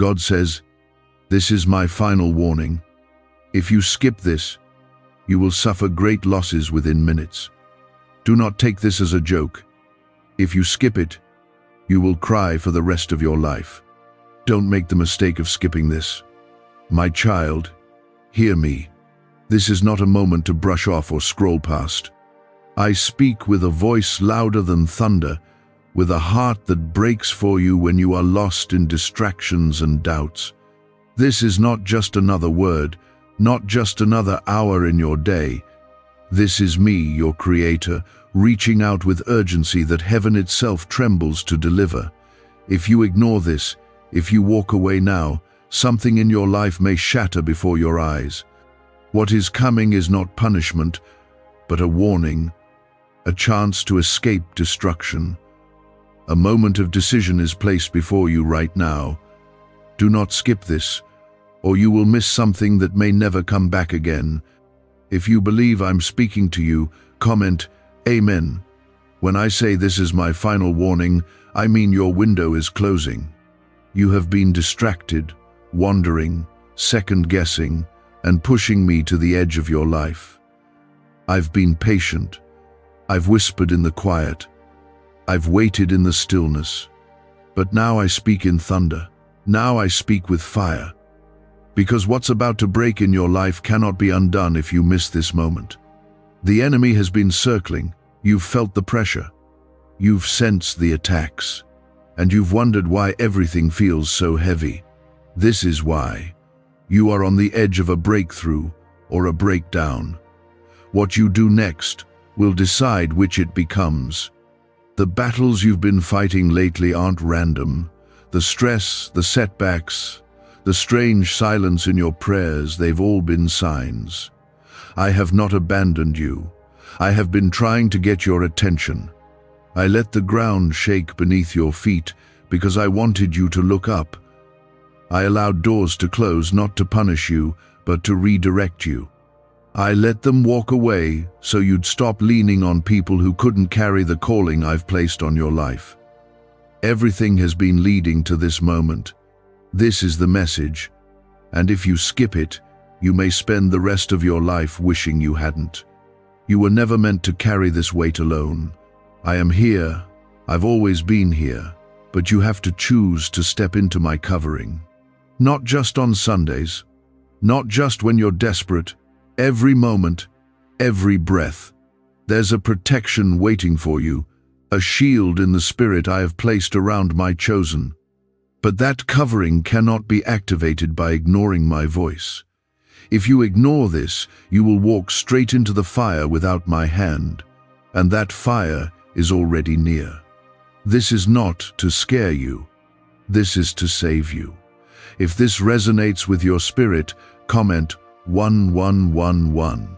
God says, "This is my final warning. If you skip this, you will suffer great losses within minutes. Do not take this as a joke. If you skip it, you will cry for the rest of your life. Don't make the mistake of skipping this. My child, hear me. This is not a moment to brush off or scroll past. I speak with a voice louder than thunder, with a heart that breaks for you when you are lost in distractions and doubts. This is not just another word, not just another hour in your day. This is me, your Creator, reaching out with urgency that heaven itself trembles to deliver. If you ignore this, if you walk away now, something in your life may shatter before your eyes. What is coming is not punishment, but a warning, a chance to escape destruction. A moment of decision is placed before you right now. Do not skip this, or you will miss something that may never come back again. If you believe I'm speaking to you, comment, Amen. When I say this is my final warning, I mean your window is closing. You have been distracted, wandering, second-guessing, and pushing me to the edge of your life. I've been patient. I've whispered in the quiet. I've waited in the stillness. But now I speak in thunder. Now I speak with fire. Because what's about to break in your life cannot be undone if you miss this moment. The enemy has been circling. You've felt the pressure. You've sensed the attacks. And you've wondered why everything feels so heavy. This is why. You are on the edge of a breakthrough or a breakdown. What you do next will decide which it becomes. The battles you've been fighting lately aren't random. The stress, the setbacks, the strange silence in your prayers, they've all been signs. I have not abandoned you. I have been trying to get your attention. I let the ground shake beneath your feet because I wanted you to look up. I allowed doors to close not to punish you, but to redirect you. I let them walk away so you'd stop leaning on people who couldn't carry the calling I've placed on your life. Everything has been leading to this moment. This is the message, and if you skip it, you may spend the rest of your life wishing you hadn't. You were never meant to carry this weight alone. I am here. I've always been here, but you have to choose to step into my covering. Not just on Sundays, not just when you're desperate. Every moment, every breath, there's a protection waiting for you, a shield in the spirit I have placed around my chosen. But that covering cannot be activated by ignoring my voice. If you ignore this, you will walk straight into the fire without my hand, and that fire is already near. This is not to scare you. This is to save you. If this resonates with your spirit, comment 1111.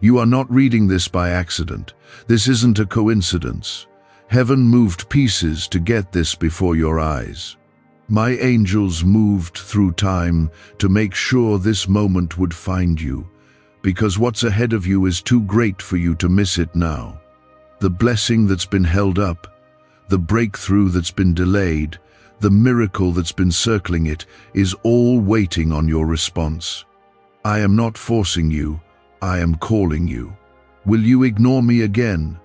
You are not reading this by accident. This isn't a coincidence. Heaven moved pieces to get this before your eyes. My angels moved through time to make sure this moment would find you, because what's ahead of you is too great for you to miss it now. The blessing that's been held up, the breakthrough that's been delayed, the miracle that's been circling it, is all waiting on your response. I am not forcing you, I am calling you. Will you ignore me again,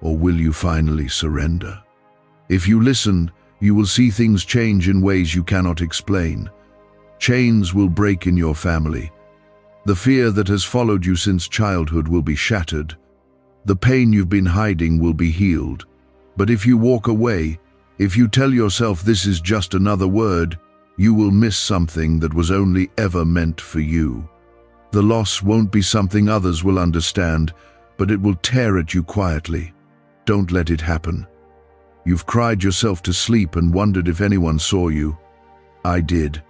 or will you finally surrender? If you listen, you will see things change in ways you cannot explain. Chains will break in your family. The fear that has followed you since childhood will be shattered. The pain you've been hiding will be healed. But if you walk away, if you tell yourself this is just another word, you will miss something that was only ever meant for you. The loss won't be something others will understand, but it will tear at you quietly. Don't let it happen. You've cried yourself to sleep and wondered if anyone saw you. I did.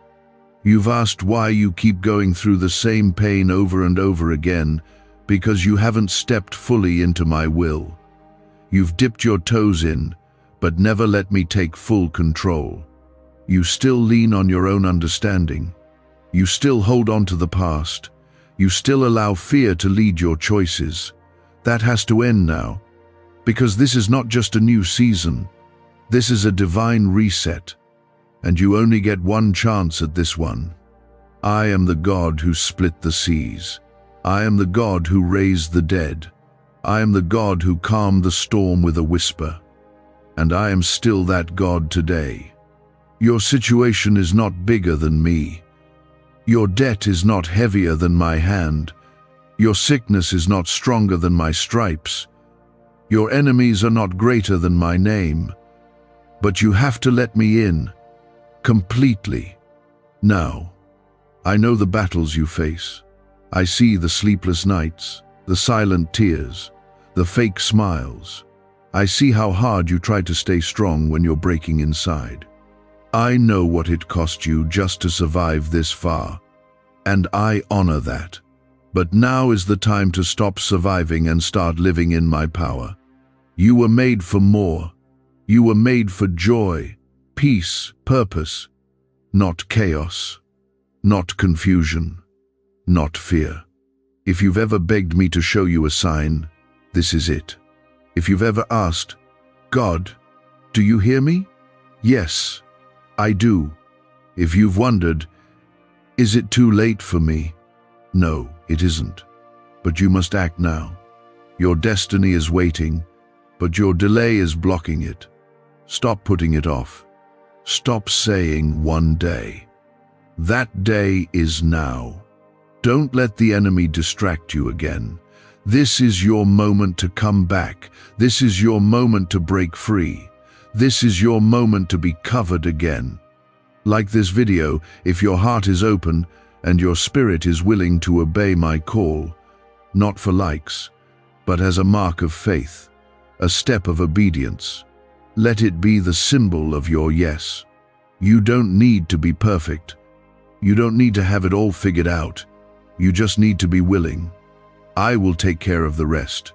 You've asked why you keep going through the same pain over and over again, because you haven't stepped fully into my will. You've dipped your toes in, but never let me take full control. You still lean on your own understanding. You still hold on to the past. You still allow fear to lead your choices. That has to end now, because this is not just a new season. This is a divine reset. and you only get one chance at this one. I am the God who split the seas. I am the God who raised the dead. I am the God who calmed the storm with a whisper. And I am still that God today. Your situation is not bigger than me. Your debt is not heavier than my hand. Your sickness is not stronger than my stripes. Your enemies are not greater than my name. But you have to let me in, completely. Now, I know the battles you face. I see the sleepless nights, the silent tears, the fake smiles. I see how hard you try to stay strong when you're breaking inside. I know what it cost you just to survive this far, and I honor that. But now is the time to stop surviving and start living in my power. You were made for more. You were made for joy, peace, purpose, not chaos, not confusion, not fear. If you've ever begged me to show you a sign, this is it. If you've ever asked, God, do you hear me? Yes, I do. If you've wondered, is it too late for me? No, it isn't. But you must act now. Your destiny is waiting, but your delay is blocking it. Stop putting it off. Stop saying one day. That day is now. Don't let the enemy distract you again. This is your moment to come back. This is your moment to break free. This is your moment to be covered again. Like this video, if your heart is open and your spirit is willing to obey my call, not for likes, but as a mark of faith, a step of obedience, let it be the symbol of your yes. You don't need to be perfect. You don't need to have it all figured out. You just need to be willing. I will take care of the rest.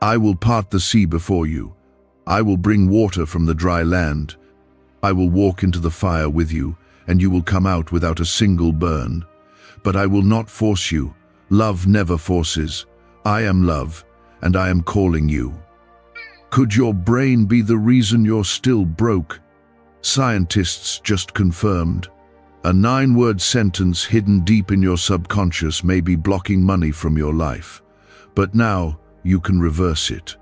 I will part the sea before you. I will bring water from the dry land. I will walk into the fire with you, and you will come out without a single burn. But I will not force you. Love never forces. I am love, and I am calling you. Could your brain be the reason you're still broke? Scientists just confirmed. A 9-word sentence hidden deep in your subconscious may be blocking money from your life. But now you can reverse it.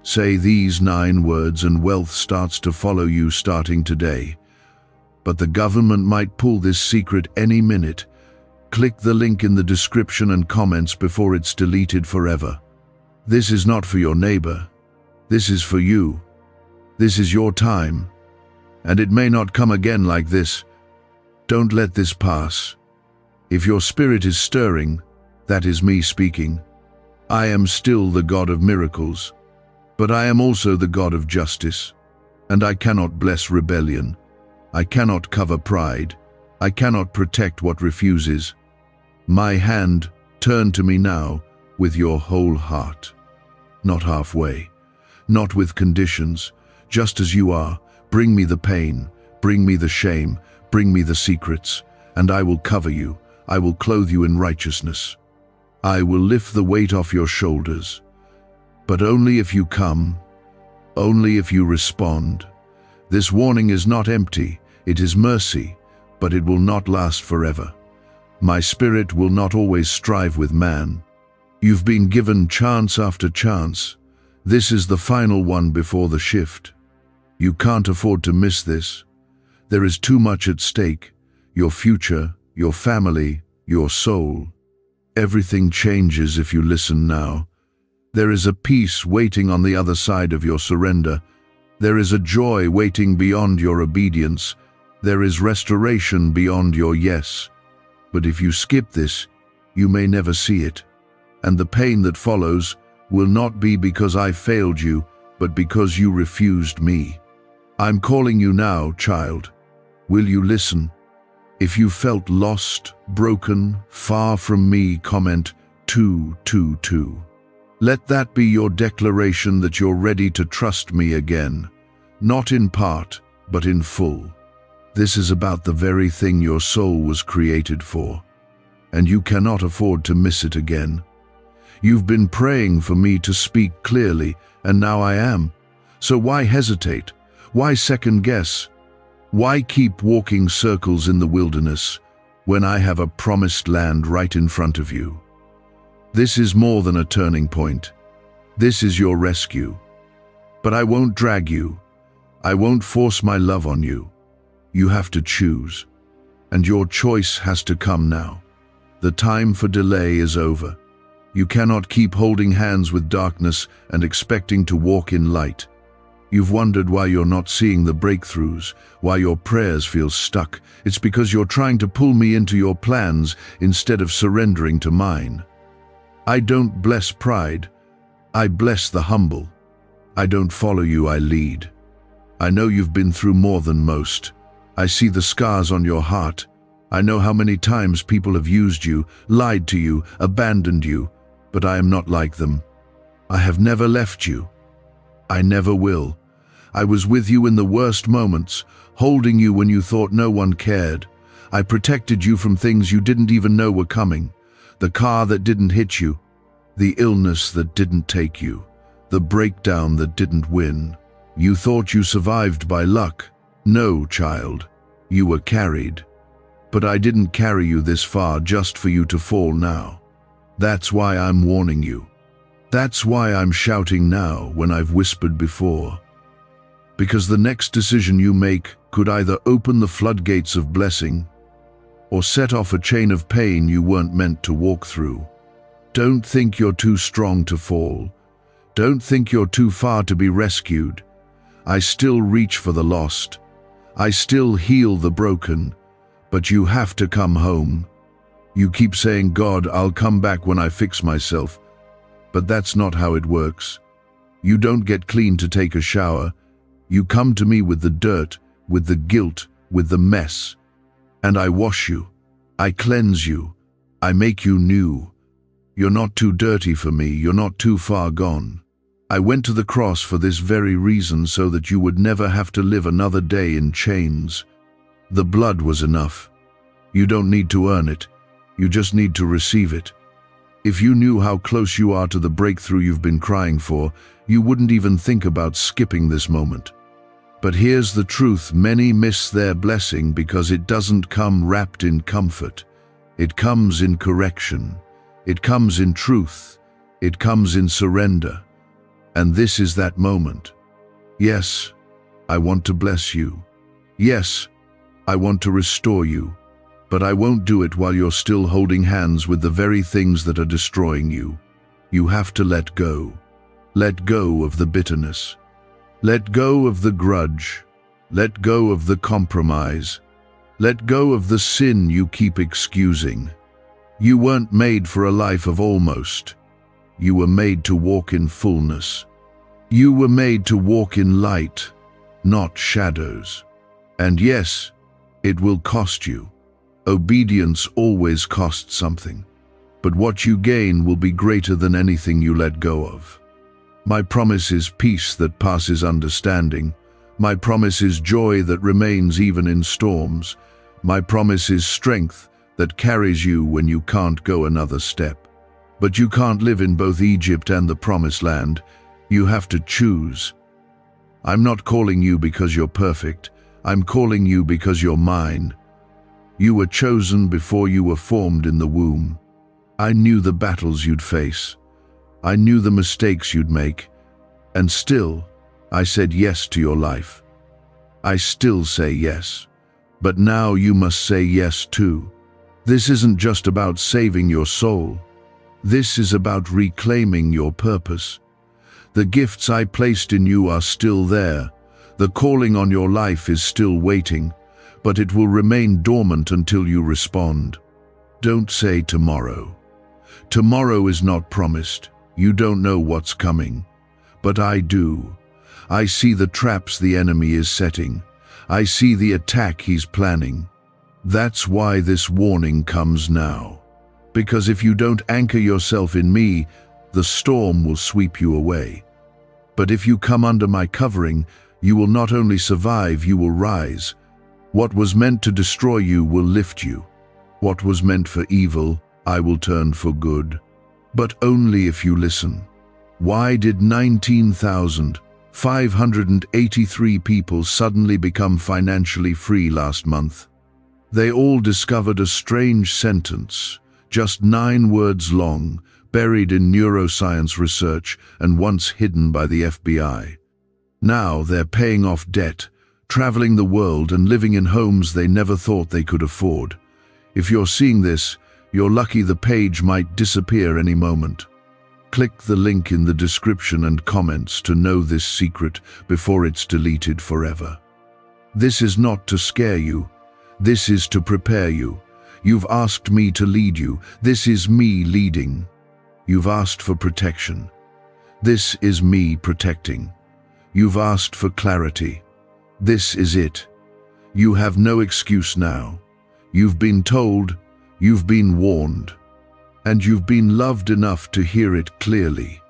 Say these 9 words and wealth starts to follow you starting today. But the government might pull this secret any minute. Click the link in the description and comments before it's deleted forever. This is not for your neighbor. This is for you. This is your time. And it may not come again like this. Don't let this pass. If your spirit is stirring, that is me speaking. I am still the God of miracles, but I am also the God of justice. And I cannot bless rebellion. I cannot cover pride. I cannot protect what refuses. My hand, turn to me now with your whole heart. Not halfway, not with conditions, just as you are. Bring me the pain, bring me the shame, bring me the secrets, and I will cover you. I will clothe you in righteousness. I will lift the weight off your shoulders. But only if you come, only if you respond. This warning is not empty, it is mercy, but it will not last forever. My spirit will not always strive with man. You've been given chance after chance. This is the final one before the shift. You can't afford to miss this. There is too much at stake. Your future, your family, your soul. Everything changes if you listen now. There is a peace waiting on the other side of your surrender. There is a joy waiting beyond your obedience. There is restoration beyond your yes. But if you skip this, you may never see it. And the pain that follows will not be because I failed you, but because you refused me. I'm calling you now, child. Will you listen? If you felt lost, broken, far from me, comment 222. Let that be your declaration that you're ready to trust me again. Not in part, but in full. This is about the very thing your soul was created for, and you cannot afford to miss it again. You've been praying for me to speak clearly, and now I am. So why hesitate? Why second guess? Why keep walking circles in the wilderness when I have a promised land right in front of you? This is more than a turning point. This is your rescue. But I won't drag you. I won't force my love on you. You have to choose. And your choice has to come now. The time for delay is over. You cannot keep holding hands with darkness and expecting to walk in light. You've wondered why you're not seeing the breakthroughs, why your prayers feel stuck. It's because you're trying to pull me into your plans instead of surrendering to mine. I don't bless pride. I bless the humble. I don't follow you, I lead. I know you've been through more than most. I see the scars on your heart. I know how many times people have used you, lied to you, abandoned you, but I am not like them. I have never left you. I never will. I was with you in the worst moments, holding you when you thought no one cared. I protected you from things you didn't even know were coming. The car that didn't hit you, the illness that didn't take you, the breakdown that didn't win. You thought you survived by luck. No, child, you were carried. But I didn't carry you this far just for you to fall now. That's why I'm warning you. That's why I'm shouting now when I've whispered before. Because the next decision you make could either open the floodgates of blessing or set off a chain of pain you weren't meant to walk through. Don't think you're too strong to fall. Don't think you're too far to be rescued. I still reach for the lost. I still heal the broken. But you have to come home. You keep saying, God, I'll come back when I fix myself. But that's not how it works. You don't get clean to take a shower. You come to me with the dirt, with the guilt, with the mess. And I wash you. I cleanse you. I make you new. You're not too dirty for me. You're not too far gone. I went to the cross for this very reason, so that you would never have to live another day in chains. The blood was enough. You don't need to earn it. You just need to receive it. If you knew how close you are to the breakthrough you've been crying for, you wouldn't even think about skipping this moment. But here's the truth: many miss their blessing because it doesn't come wrapped in comfort. It comes in correction. It comes in truth. It comes in surrender. And this is that moment. Yes, I want to bless you. Yes, I want to restore you. But I won't do it while you're still holding hands with the very things that are destroying you. You have to let go. Let go of the bitterness. Let go of the grudge. Let go of the compromise. Let go of the sin you keep excusing. You weren't made for a life of almost. You were made to walk in fullness. You were made to walk in light, not shadows. And yes, it will cost you. Obedience always costs something. But what you gain will be greater than anything you let go of. My promise is peace that passes understanding. My promise is joy that remains even in storms. My promise is strength that carries you when you can't go another step. But you can't live in both Egypt and the Promised Land. You have to choose. I'm not calling you because you're perfect. I'm calling you because you're mine. You were chosen before you were formed in the womb. I knew the battles you'd face. I knew the mistakes you'd make. And still, I said yes to your life. I still say yes. But now you must say yes too. This isn't just about saving your soul. This is about reclaiming your purpose. The gifts I placed in you are still there. The calling on your life is still waiting, but it will remain dormant until you respond. Don't say tomorrow. Tomorrow is not promised. You don't know what's coming. But I do. I see the traps the enemy is setting. I see the attack he's planning. That's why this warning comes now. Because if you don't anchor yourself in me, the storm will sweep you away. But if you come under my covering, you will not only survive, you will rise. What was meant to destroy you will lift you. What was meant for evil, I will turn for good. But only if you listen. Why did 19,000, 583 people suddenly become financially free last month. They all discovered a strange sentence, just 9 words long, buried in neuroscience research and once hidden by the FBI. Now they're paying off debt, traveling the world and living in homes they never thought they could afford. If you're seeing this, you're lucky. The page might disappear any moment. Click the link in the description and comments to know this secret before it's deleted forever. This is not to scare you. This is to prepare you. You've asked me to lead you. This is me leading. You've asked for protection. This is me protecting. You've asked for clarity. This is it. You have no excuse now. You've been told, you've been warned, and you've been loved enough to hear it clearly.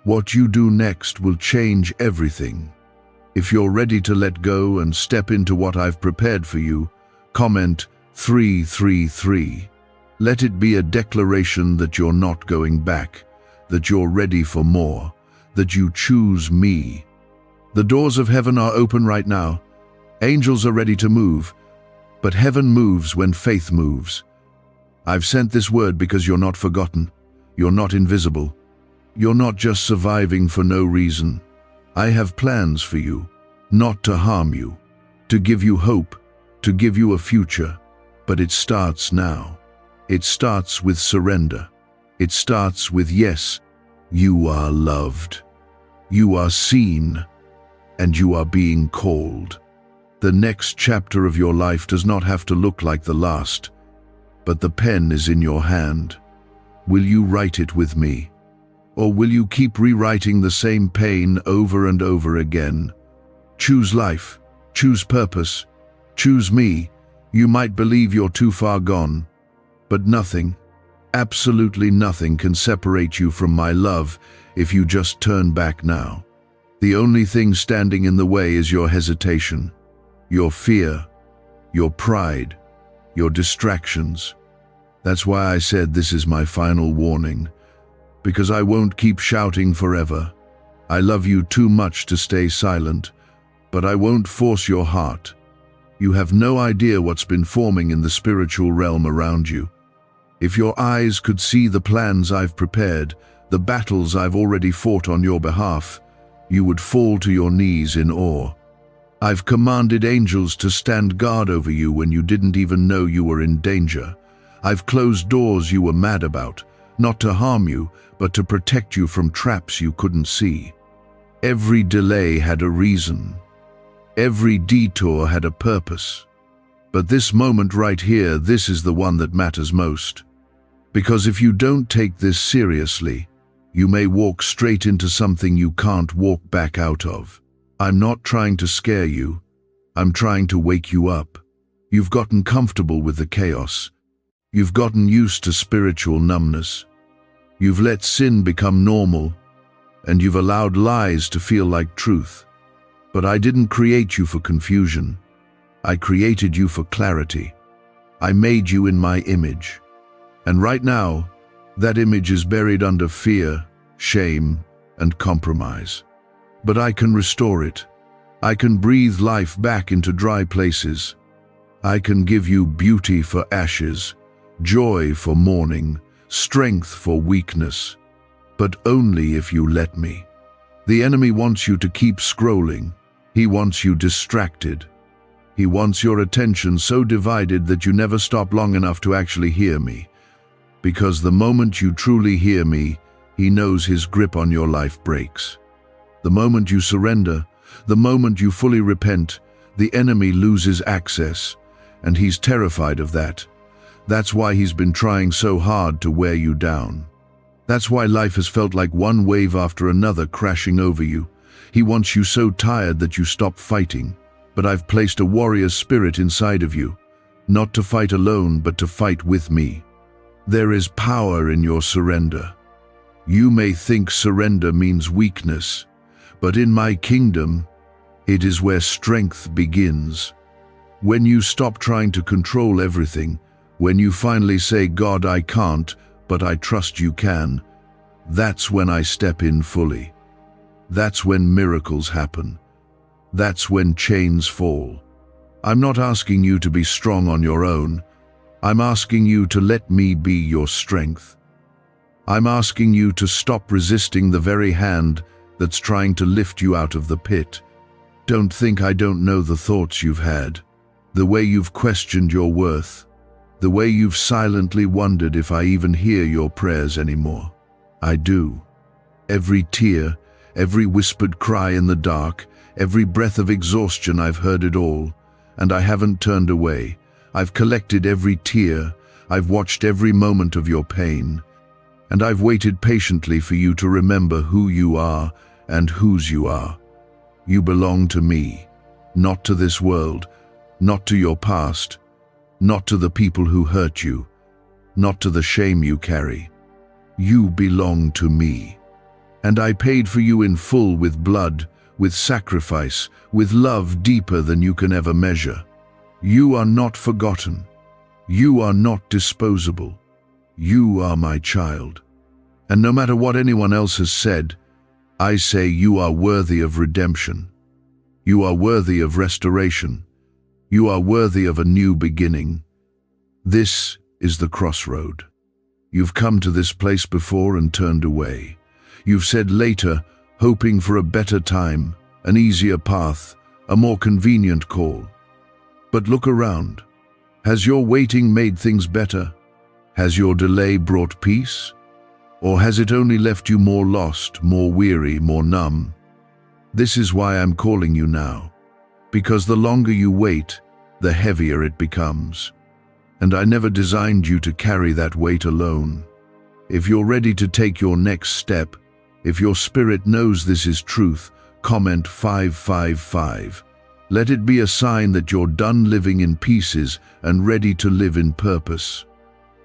What you do next will change everything. If you're ready to let go and step into what I've prepared for you, comment 333. Let it be a declaration that you're not going back, that you're ready for more, that you choose me. The doors of heaven are open right now. Angels are ready to move, but heaven moves when faith moves. I've sent this word because you're not forgotten. You're not invisible. You're not just surviving for no reason. I have plans for you, not to harm you, to give you hope, to give you a future. But it starts now. It starts with surrender. It starts with yes, you are loved. You are seen, and you are being called. The next chapter of your life does not have to look like the last, but the pen is in your hand. Will you write it with me? Or will you keep rewriting the same pain over and over again? Choose life, choose purpose, choose me. You might believe you're too far gone, but nothing, absolutely nothing can separate you from my love if you just turn back now. The only thing standing in the way is your hesitation, your fear, your pride, your distractions. That's why I said this is my final warning, because I won't keep shouting forever. I love you too much to stay silent, but I won't force your heart. You have no idea what's been forming in the spiritual realm around you. If your eyes could see the plans I've prepared, the battles I've already fought on your behalf, you would fall to your knees in awe. I've commanded angels to stand guard over you when you didn't even know you were in danger. I've closed doors you were mad about, not to harm you, but to protect you from traps you couldn't see. Every delay had a reason. Every detour had a purpose. But this moment right here, this is the one that matters most. Because if you don't take this seriously, you may walk straight into something you can't walk back out of. I'm not trying to scare you. I'm trying to wake you up. You've gotten comfortable with the chaos. You've gotten used to spiritual numbness. You've let sin become normal, and you've allowed lies to feel like truth. But I didn't create you for confusion. I created you for clarity. I made you in my image. And right now, that image is buried under fear, shame, and compromise. But I can restore it. I can breathe life back into dry places. I can give you beauty for ashes, joy for mourning, strength for weakness. But only if you let me. The enemy wants you to keep scrolling. He wants you distracted. He wants your attention so divided that you never stop long enough to actually hear me. Because the moment you truly hear me, he knows his grip on your life breaks. The moment you surrender, the moment you fully repent, the enemy loses access, and he's terrified of that. That's why he's been trying so hard to wear you down. That's why life has felt like one wave after another crashing over you. He wants you so tired that you stop fighting. But I've placed a warrior spirit inside of you, not to fight alone, but to fight with me. There is power in your surrender. You may think surrender means weakness, but in my kingdom, it is where strength begins. When you stop trying to control everything, when you finally say, God, I can't, but I trust you can, that's when I step in fully. That's when miracles happen. That's when chains fall. I'm not asking you to be strong on your own. I'm asking you to let me be your strength. I'm asking you to stop resisting the very hand that's trying to lift you out of the pit. Don't think I don't know the thoughts you've had, the way you've questioned your worth, the way you've silently wondered if I even hear your prayers anymore. I do. Every tear, every whispered cry in the dark, every breath of exhaustion, I've heard it all, and I haven't turned away. I've collected every tear, I've watched every moment of your pain, and I've waited patiently for you to remember who you are and whose you are. You belong to me, not to this world, not to your past, not to the people who hurt you, not to the shame you carry. You belong to me. And I paid for you in full with blood, with sacrifice, with love deeper than you can ever measure. You are not forgotten. You are not disposable. You are my child. And no matter what anyone else has said, I say you are worthy of redemption. You are worthy of restoration. You are worthy of a new beginning. This is the crossroad. You've come to this place before and turned away. You've said later, hoping for a better time, an easier path, a more convenient call. But look around. Has your waiting made things better? Has your delay brought peace? Or has it only left you more lost, more weary, more numb? This is why I'm calling you now. Because the longer you wait, the heavier it becomes. And I never designed you to carry that weight alone. If you're ready to take your next step, if your spirit knows this is truth, comment 555. Let it be a sign that you're done living in pieces and ready to live in purpose.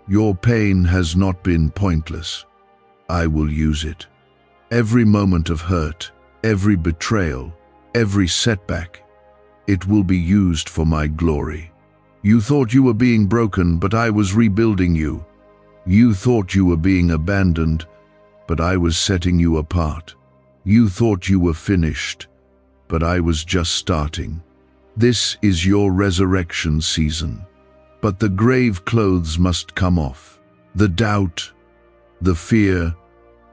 Your pain has not been pointless. I will use it. Every moment of hurt, every betrayal, every setback, it will be used for my glory. You thought you were being broken, but I was rebuilding you. You thought you were being abandoned, but I was setting you apart. You thought you were finished, but I was just starting. This is your resurrection season. But the grave clothes must come off. The doubt, the fear,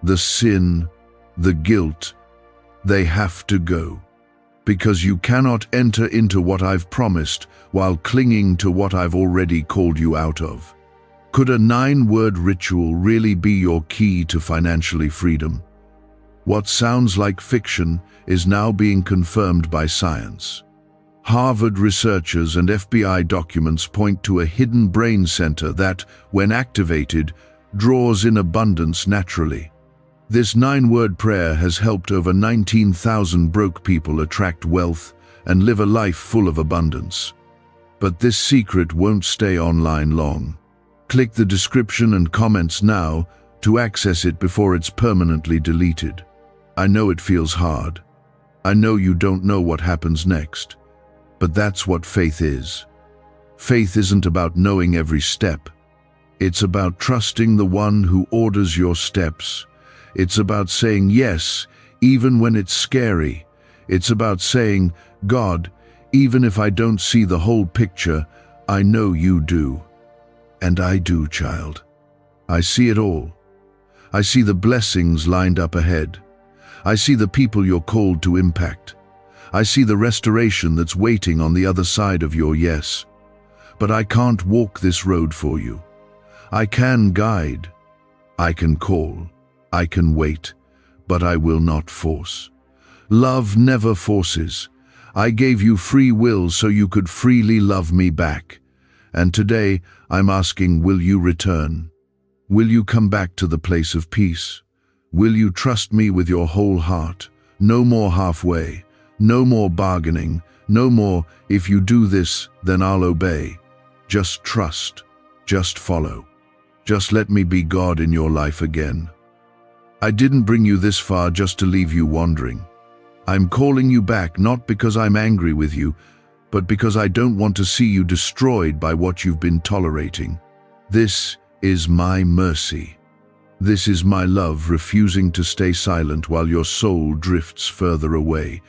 the sin, the guilt, they have to go. Because you cannot enter into what I've promised while clinging to what I've already called you out of. Could a 9-word ritual really be your key to financially freedom? What sounds like fiction is now being confirmed by science. Harvard researchers and FBI documents point to a hidden brain center that, when activated, draws in abundance naturally. This 9-word prayer has helped over 19,000 broke people attract wealth and live a life full of abundance. But this secret won't stay online long. Click the description and comments now to access it before it's permanently deleted. I know it feels hard. I know you don't know what happens next. But that's what faith is. Faith isn't about knowing every step. It's about trusting the one who orders your steps. It's about saying yes, even when it's scary. It's about saying, God, even if I don't see the whole picture, I know you do. And I do, child. I see it all. I see the blessings lined up ahead. I see the people you're called to impact. I see the restoration that's waiting on the other side of your yes. But I can't walk this road for you. I can guide. I can call. I can wait. But I will not force. Love never forces. I gave you free will so you could freely love me back. And today, I'm asking, will you return? Will you come back to the place of peace? Will you trust me with your whole heart? No more halfway. No more bargaining. No more, if you do this, then I'll obey. Just trust. Just follow. Just let me be God in your life again. I didn't bring you this far just to leave you wandering. I'm calling you back not because I'm angry with you, but because I don't want to see you destroyed by what you've been tolerating. This is my mercy. This is my love refusing to stay silent while your soul drifts further away.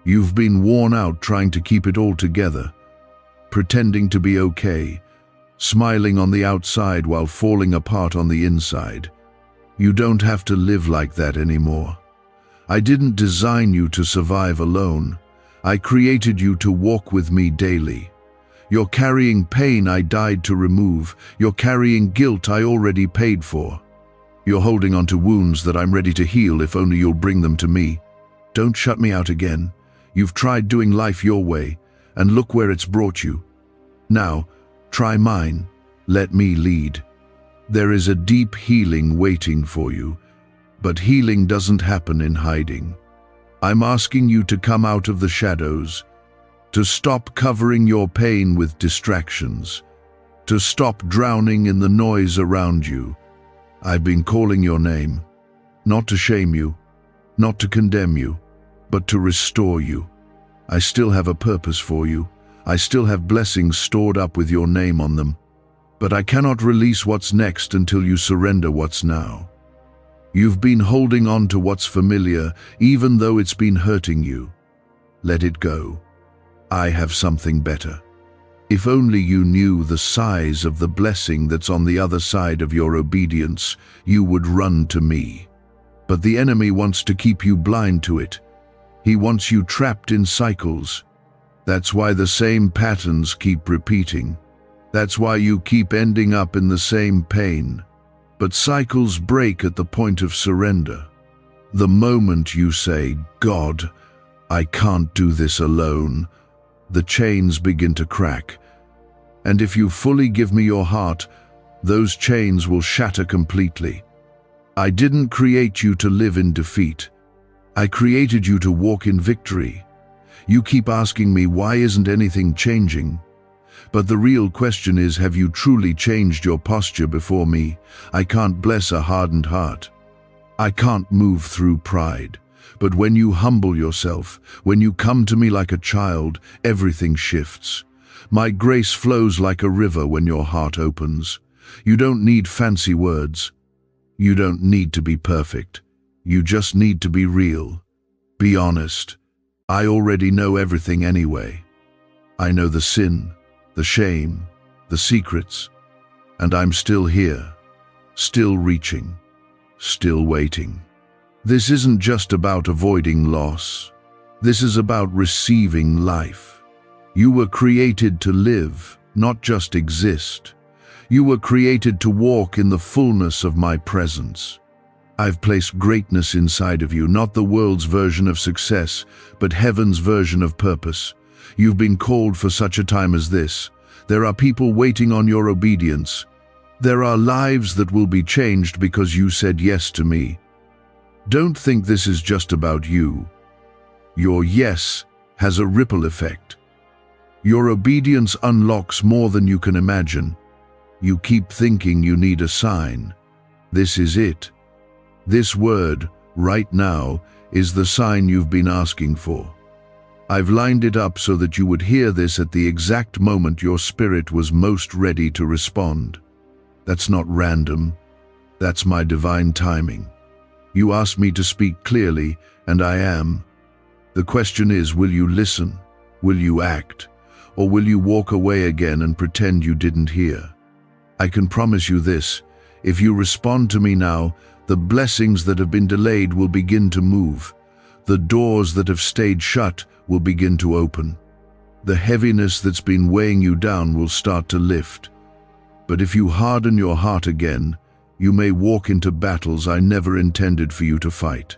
You've been worn out trying to keep it all together, pretending to be okay, smiling on the outside while falling apart on the inside. You don't have to live like that anymore. I didn't design you to survive alone. I created you to walk with me daily. You're carrying pain I died to remove. You're carrying guilt I already paid for. You're holding on to wounds that I'm ready to heal if only you'll bring them to me. Don't shut me out again. You've tried doing life your way, and look where it's brought you. Now, try mine. Let me lead. There is a deep healing waiting for you, but healing doesn't happen in hiding. I'm asking you to come out of the shadows, to stop covering your pain with distractions, to stop drowning in the noise around you. I've been calling your name, not to shame you, not to condemn you, but to restore you. I still have a purpose for you. I still have blessings stored up with your name on them. But I cannot release what's next until you surrender what's now. You've been holding on to what's familiar, even though it's been hurting you. Let it go. I have something better. If only you knew the size of the blessing that's on the other side of your obedience, you would run to me. But the enemy wants to keep you blind to it. He wants you trapped in cycles. That's why the same patterns keep repeating. That's why you keep ending up in the same pain. But cycles break at the point of surrender. The moment you say, God, I can't do this alone, the chains begin to crack. And if you fully give me your heart, those chains will shatter completely. I didn't create you to live in defeat. I created you to walk in victory. You keep asking me, why isn't anything changing? But the real question is, have you truly changed your posture before me? I can't bless a hardened heart. I can't move through pride. But when you humble yourself, when you come to me like a child, everything shifts. My grace flows like a river when your heart opens. You don't need fancy words. You don't need to be perfect. You just need to be real. Be honest. I already know everything anyway. I know the sin, the shame, the secrets, and I'm still here, still reaching, still waiting. This isn't just about avoiding loss. This is about receiving life. You were created to live, not just exist. You were created to walk in the fullness of my presence. I've placed greatness inside of you, not the world's version of success, but heaven's version of purpose. You've been called for such a time as this. There are people waiting on your obedience. There are lives that will be changed because you said yes to me. Don't think this is just about you. Your yes has a ripple effect. Your obedience unlocks more than you can imagine. You keep thinking you need a sign. This is it. This word, right now, is the sign you've been asking for. I've lined it up so that you would hear this at the exact moment your spirit was most ready to respond. That's not random. That's my divine timing. You asked me to speak clearly, and I am. The question is, will you listen? Will you act? Or will you walk away again and pretend you didn't hear? I can promise you this: if you respond to me now, the blessings that have been delayed will begin to move. The doors that have stayed shut will begin to open. The heaviness that's been weighing you down will start to lift. But if you harden your heart again, you may walk into battles I never intended for you to fight.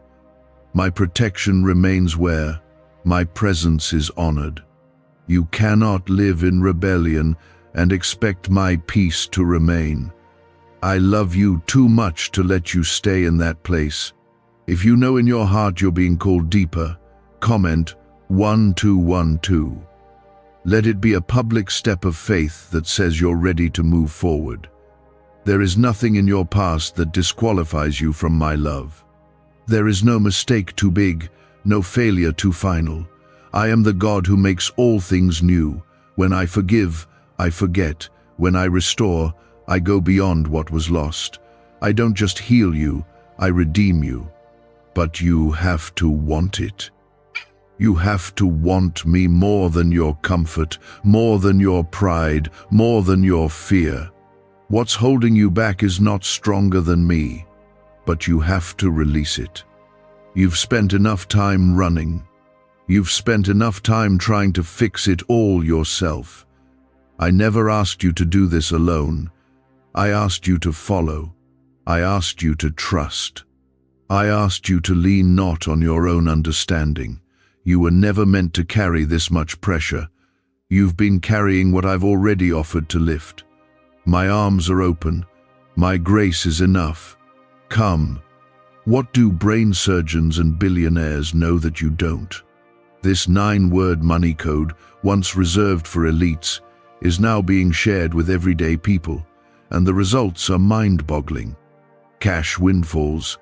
My protection remains where my presence is honored. You cannot live in rebellion and expect my peace to remain. I love you too much to let you stay in that place. If you know in your heart you're being called deeper, comment 1212. Let it be a public step of faith that says you're ready to move forward. There is nothing in your past that disqualifies you from my love. There is no mistake too big, no failure too final. I am the God who makes all things new. When I forgive, I forget. When I restore, I go beyond what was lost. I don't just heal you, I redeem you. But you have to want it. You have to want me more than your comfort, more than your pride, more than your fear. What's holding you back is not stronger than me, but you have to release it. You've spent enough time running. You've spent enough time trying to fix it all yourself. I never asked you to do this alone. I asked you to follow. I asked you to trust. I asked you to lean not on your own understanding. You were never meant to carry this much pressure. You've been carrying what I've already offered to lift. My arms are open. My grace is enough. Come. What do brain surgeons and billionaires know that you don't? This 9-word money code, once reserved for elites, is now being shared with everyday people, and the results are mind-boggling. Cash windfalls,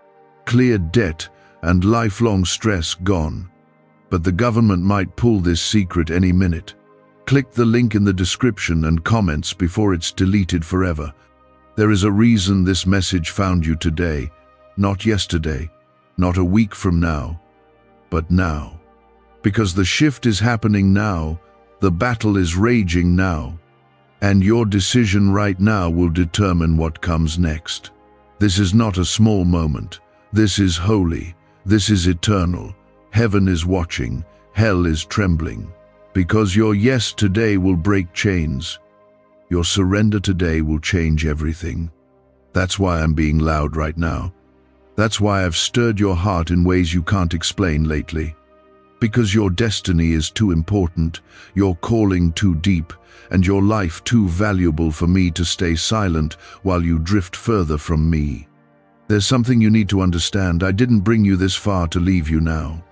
cleared debt, and lifelong stress gone. But the government might pull this secret any minute. Click the link in the description and comments before it's deleted forever. There is a reason this message found you today, not yesterday, not a week from now, but now. Because the shift is happening now, the battle is raging now, and your decision right now will determine what comes next. This is not a small moment. This is holy. This is eternal. Heaven is watching. Hell is trembling. Because your yes today will break chains. Your surrender today will change everything. That's why I'm being loud right now. That's why I've stirred your heart in ways you can't explain lately. Because your destiny is too important, your calling too deep, and your life too valuable for me to stay silent while you drift further from me. There's something you need to understand. I didn't bring you this far to leave you now.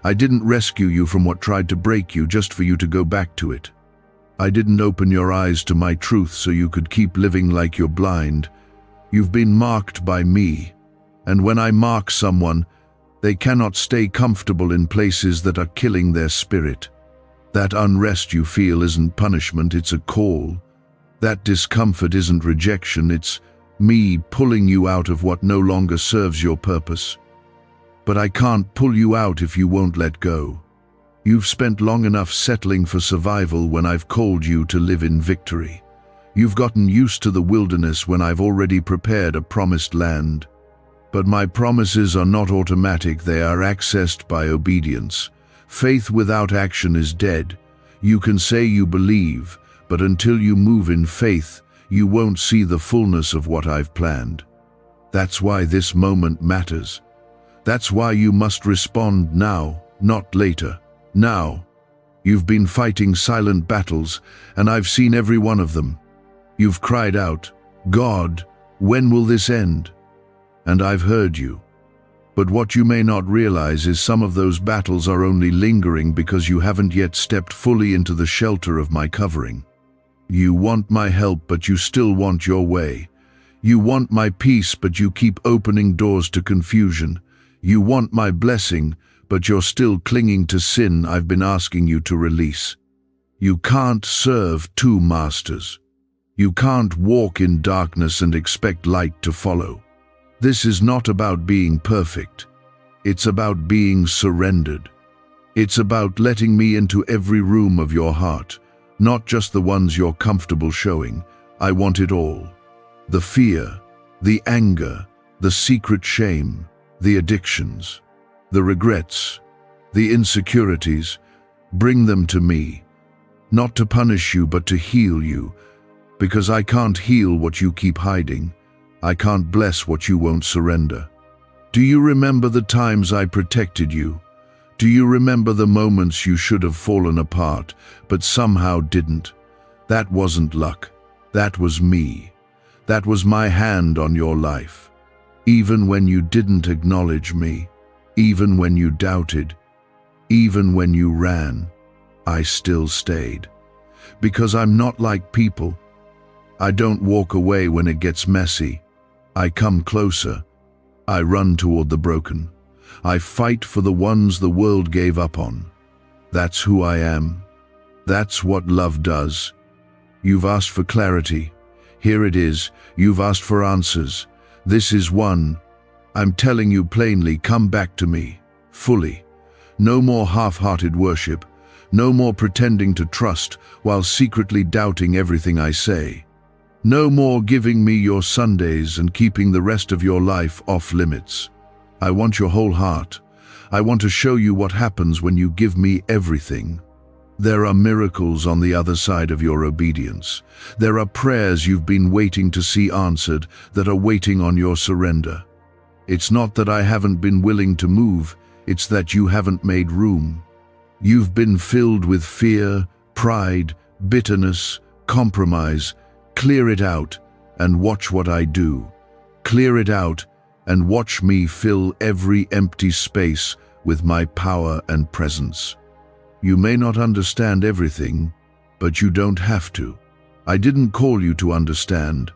I didn't rescue you from what tried to break you just for you to go back to it. I didn't open your eyes to my truth so you could keep living like you're blind. You've been marked by me, and when I mark someone, they cannot stay comfortable in places that are killing their spirit. That unrest you feel isn't punishment, it's a call. That discomfort isn't rejection, it's me pulling you out of what no longer serves your purpose. But I can't pull you out if you won't let go. You've spent long enough settling for survival when I've called you to live in victory. You've gotten used to the wilderness when I've already prepared a promised land. But my promises are not automatic, they are accessed by obedience. Faith without action is dead. You can say you believe, but until you move in faith, you won't see the fullness of what I've planned. That's why this moment matters. That's why you must respond now, not later. Now. You've been fighting silent battles, and I've seen every one of them. You've cried out, God, when will this end? And I've heard you. But what you may not realize is some of those battles are only lingering because you haven't yet stepped fully into the shelter of my covering. You want my help, but you still want your way. You want my peace, but you keep opening doors to confusion. You want my blessing, but you're still clinging to sin I've been asking you to release. You can't serve two masters. You can't walk in darkness and expect light to follow. This is not about being perfect. It's about being surrendered. It's about letting me into every room of your heart, not just the ones you're comfortable showing. I want it all. The fear, the anger, the secret shame, the addictions, the regrets, the insecurities. Bring them to me, not to punish you but to heal you, because I can't heal what you keep hiding. I can't bless what you won't surrender. Do you remember the times I protected you? Do you remember the moments you should have fallen apart, but somehow didn't? That wasn't luck. That was me. That was my hand on your life. Even when you didn't acknowledge me, even when you doubted, even when you ran, I still stayed. Because I'm not like people. I don't walk away when it gets messy. I come closer. I run toward the broken. I fight for the ones the world gave up on. That's who I am. That's what love does. You've asked for clarity. Here it is. You've asked for answers. This is one. I'm telling you plainly, come back to me, fully. No more half-hearted worship. No more pretending to trust while secretly doubting everything I say. No more giving me your Sundays and keeping the rest of your life off limits. I want your whole heart. I want to show you what happens when you give me everything. There are miracles on the other side of your obedience. There are prayers you've been waiting to see answered that are waiting on your surrender. It's not that I haven't been willing to move, it's that you haven't made room. You've been filled with fear, pride, bitterness, compromise. Clear it out and watch what I do. Clear it out and watch me fill every empty space with my power and presence. You may not understand everything, but you don't have to. I didn't call you to understand.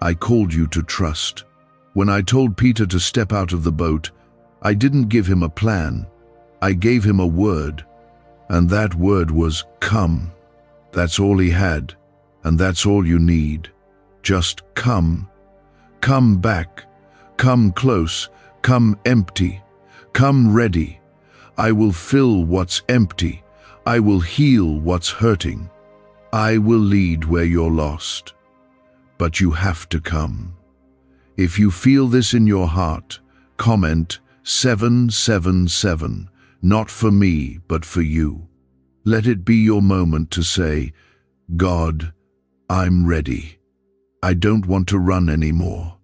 I called you to trust. When I told Peter to step out of the boat, I didn't give him a plan. I gave him a word, and that word was come. That's all he had, and that's all you need. Just come. Come back. Come close. Come empty. Come ready. I will fill what's empty. I will heal what's hurting. I will lead where you're lost. But you have to come. If you feel this in your heart, comment 777, not for me, but for you. Let it be your moment to say, God, I'm ready. I don't want to run anymore.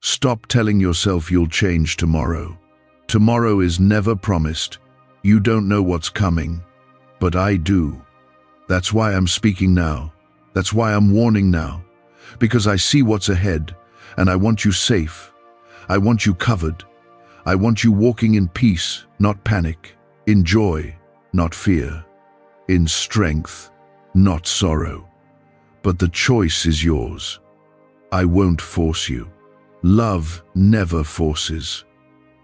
Stop telling yourself you'll change tomorrow. Tomorrow is never promised. You don't know what's coming. But I do. That's why I'm speaking now. That's why I'm warning now. Because I see what's ahead, and I want you safe. I want you covered. I want you walking in peace, not panic. In joy, not fear. In strength, not sorrow. But the choice is yours. I won't force you. Love never forces.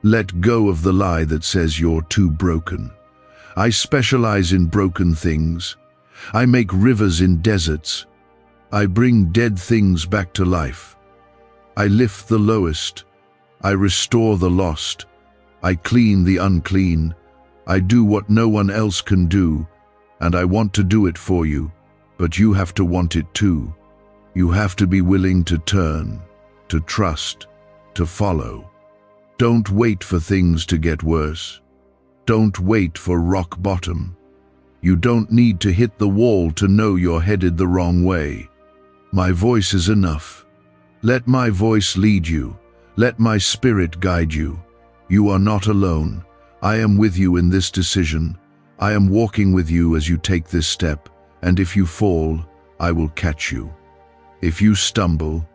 Let go of the lie that says you're too broken. I specialize in broken things. I make rivers in deserts. I bring dead things back to life. I lift the lowest. I restore the lost. I clean the unclean. I do what no one else can do, and I want to do it for you, but you have to want it too. You have to be willing to turn, to trust, to follow. Don't wait for things to get worse. Don't wait for rock bottom. You don't need to hit the wall to know you're headed the wrong way. My voice is enough. Let my voice lead you. Let my spirit guide you. You are not alone. I am with you in this decision. I am walking with you as you take this step, and if you fall, I will catch you. If you stumble,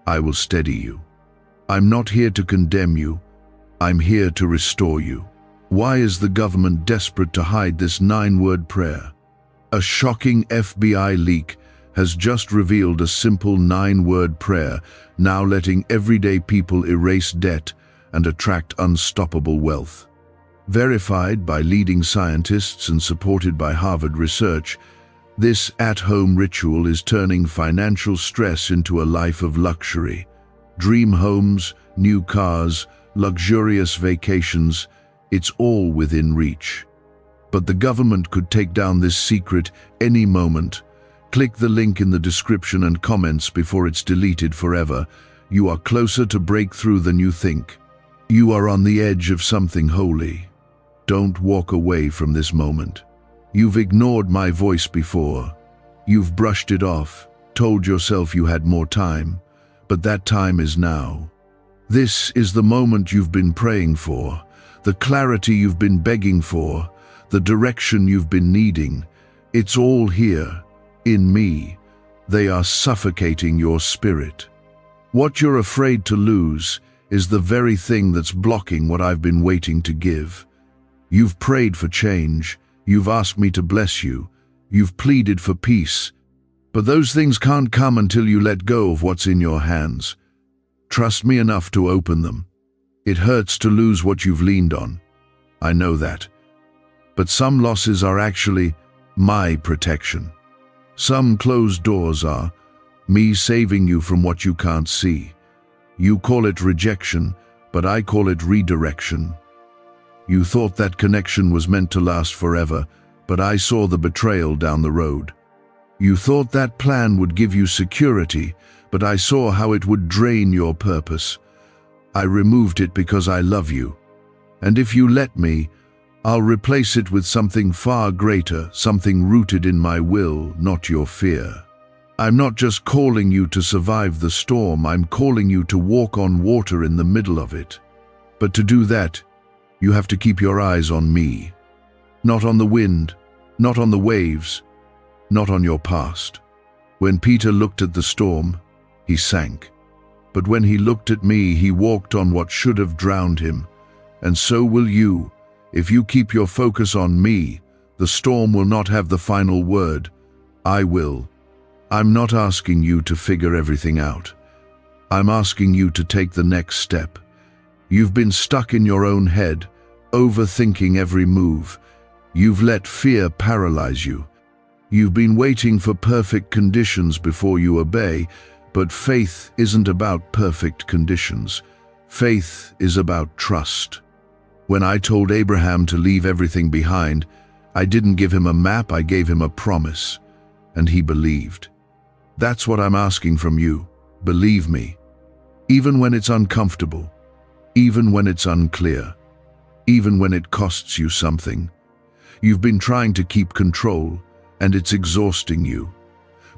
I will steady you. I'm not here to condemn you. I'm here to restore you. Why is the government desperate to hide this 9-word prayer? A shocking FBI leak has just revealed a simple 9-word prayer, now letting everyday people erase debt and attract unstoppable wealth. Verified by leading scientists and supported by Harvard research, this at-home ritual is turning financial stress into a life of luxury. Dream homes, new cars, luxurious vacations, it's all within reach. But the government could take down this secret any moment. Click the link in the description and comments before it's deleted forever. You are closer to breakthrough than you think. You are on the edge of something holy. Don't walk away from this moment. You've ignored my voice before. You've brushed it off, told yourself you had more time, but that time is now. This is the moment you've been praying for, the clarity you've been begging for, the direction you've been needing. It's all here, in me. They are suffocating your spirit. What you're afraid to lose is the very thing that's blocking what I've been waiting to give. You've prayed for change. You've asked me to bless you. You've pleaded for peace. But those things can't come until you let go of what's in your hands. Trust me enough to open them. It hurts to lose what you've leaned on. I know that. But some losses are actually my protection. Some closed doors are me saving you from what you can't see. You call it rejection, but I call it redirection. You thought that connection was meant to last forever, but I saw the betrayal down the road. You thought that plan would give you security, but I saw how it would drain your purpose. I removed it because I love you. And if you let me, I'll replace it with something far greater, something rooted in my will, not your fear. I'm not just calling you to survive the storm, I'm calling you to walk on water in the middle of it. But to do that, you have to keep your eyes on me. Not on the wind, not on the waves, not on your past. When Peter looked at the storm, he sank. But when he looked at me, he walked on what should have drowned him. And so will you. If you keep your focus on me, the storm will not have the final word. I will. I'm not asking you to figure everything out. I'm asking you to take the next step. You've been stuck in your own head, overthinking every move. You've let fear paralyze you. You've been waiting for perfect conditions before you obey, but faith isn't about perfect conditions. Faith is about trust. When I told Abraham to leave everything behind, I didn't give him a map, I gave him a promise. And he believed. That's what I'm asking from you. Believe me. Even when it's uncomfortable. Even when it's unclear. Even when it costs you something. You've been trying to keep control, and it's exhausting you.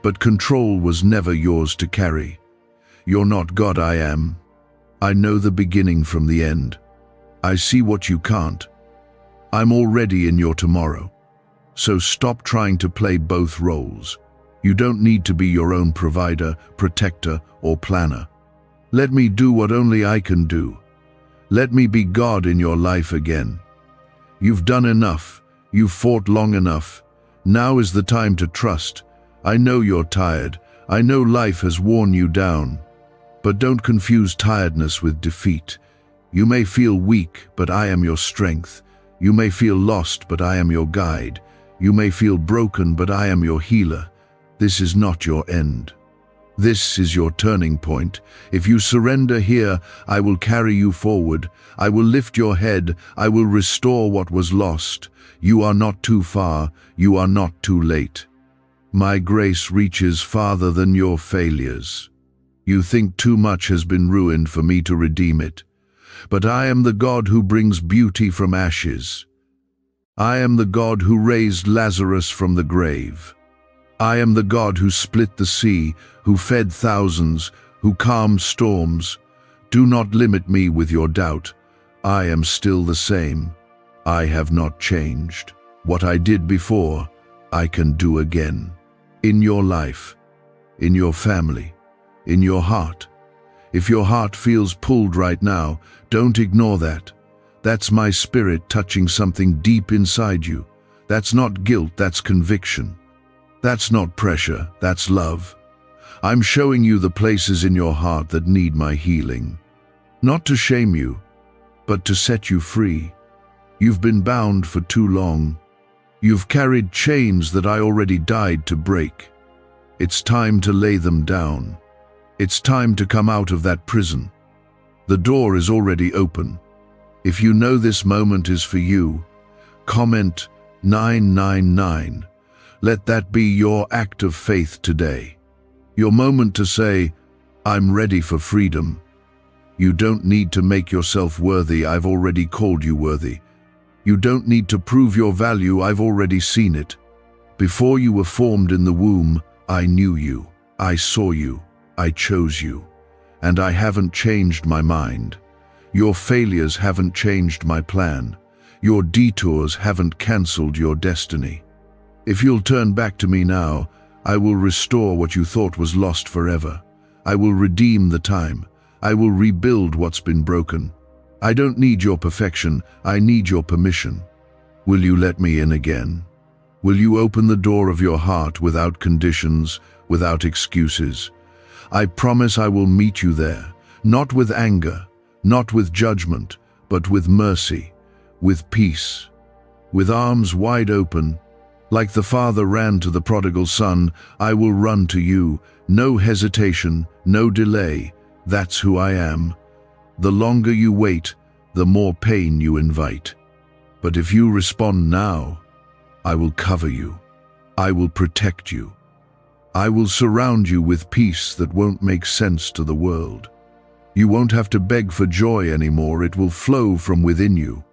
But control was never yours to carry. You're not God, I am. I know the beginning from the end. I see what you can't. I'm already in your tomorrow. So stop trying to play both roles. You don't need to be your own provider, protector, or planner. Let me do what only I can do. Let me be God in your life again. You've done enough. You've fought long enough. Now is the time to trust. I know you're tired. I know life has worn you down. But don't confuse tiredness with defeat. You may feel weak, but I am your strength. You may feel lost, but I am your guide. You may feel broken, but I am your healer. This is not your end. This is your turning point. If you surrender here, I will carry you forward. I will lift your head. I will restore what was lost. You are not too far. You are not too late. My grace reaches farther than your failures. You think too much has been ruined for me to redeem it. But I am the God who brings beauty from ashes. I am the God who raised Lazarus from the grave. I am the God who split the sea, who fed thousands, who calmed storms. Do not limit me with your doubt. I am still the same. I have not changed. What I did before, I can do again. In your life, in your family, in your heart. If your heart feels pulled right now, don't ignore that. That's my spirit touching something deep inside you. That's not guilt, that's conviction. That's not pressure, that's love. I'm showing you the places in your heart that need my healing. Not to shame you, but to set you free. You've been bound for too long. You've carried chains that I already died to break. It's time to lay them down. It's time to come out of that prison. The door is already open. If you know this moment is for you, comment 999. Let that be your act of faith today. Your moment to say, I'm ready for freedom. You don't need to make yourself worthy, I've already called you worthy. You don't need to prove your value, I've already seen it. Before you were formed in the womb, I knew you, I saw you, I chose you. And I haven't changed my mind. Your failures haven't changed my plan. Your detours haven't cancelled your destiny. If you'll turn back to me now, I will restore what you thought was lost forever. I will redeem the time. I will rebuild what's been broken. I don't need your perfection, I need your permission. Will you let me in again? Will you open the door of your heart without conditions, without excuses? I promise I will meet you there, not with anger, not with judgment, but with mercy, with peace. With arms wide open, like the father ran to the prodigal son, I will run to you, no hesitation, no delay. That's who I am. The longer you wait, the more pain you invite. But if you respond now, I will cover you. I will protect you. I will surround you with peace that won't make sense to the world. You won't have to beg for joy anymore, it will flow from within you.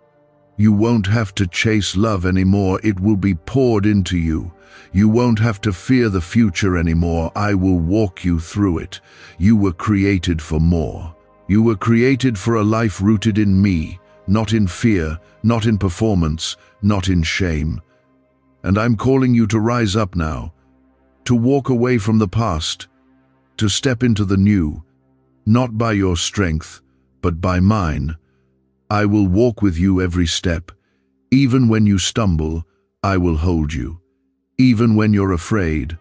You won't have to chase love anymore, it will be poured into you. You won't have to fear the future anymore, I will walk you through it. You were created for more. You were created for a life rooted in me, not in fear, not in performance, not in shame. And I'm calling you to rise up now, to walk away from the past, to step into the new, not by your strength, but by mine. I will walk with you every step. Even when you stumble, I will hold you. Even when you're afraid,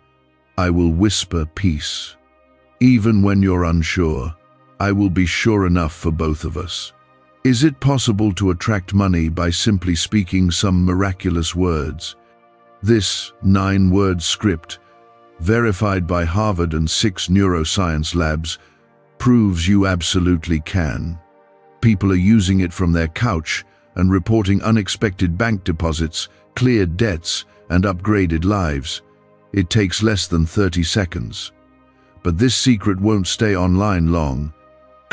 I will whisper peace. Even when you're unsure, I will be sure enough for both of us. Is it possible to attract money by simply speaking some miraculous words? This 9-word script, verified by Harvard and 6 neuroscience labs, proves you absolutely can. People are using it from their couch and reporting unexpected bank deposits, cleared debts, and upgraded lives. It takes less than 30 seconds. But this secret won't stay online long.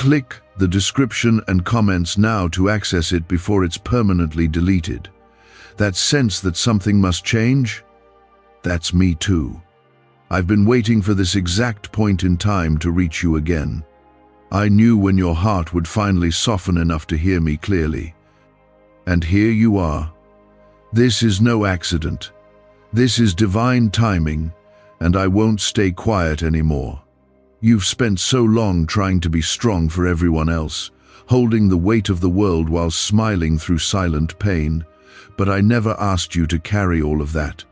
Click the description and comments now to access it before it's permanently deleted. That sense that something must change? That's me too. I've been waiting for this exact point in time to reach you again. I knew when your heart would finally soften enough to hear me clearly. And here you are. This is no accident. This is divine timing, and I won't stay quiet anymore. You've spent so long trying to be strong for everyone else, holding the weight of the world while smiling through silent pain, but I never asked you to carry all of that.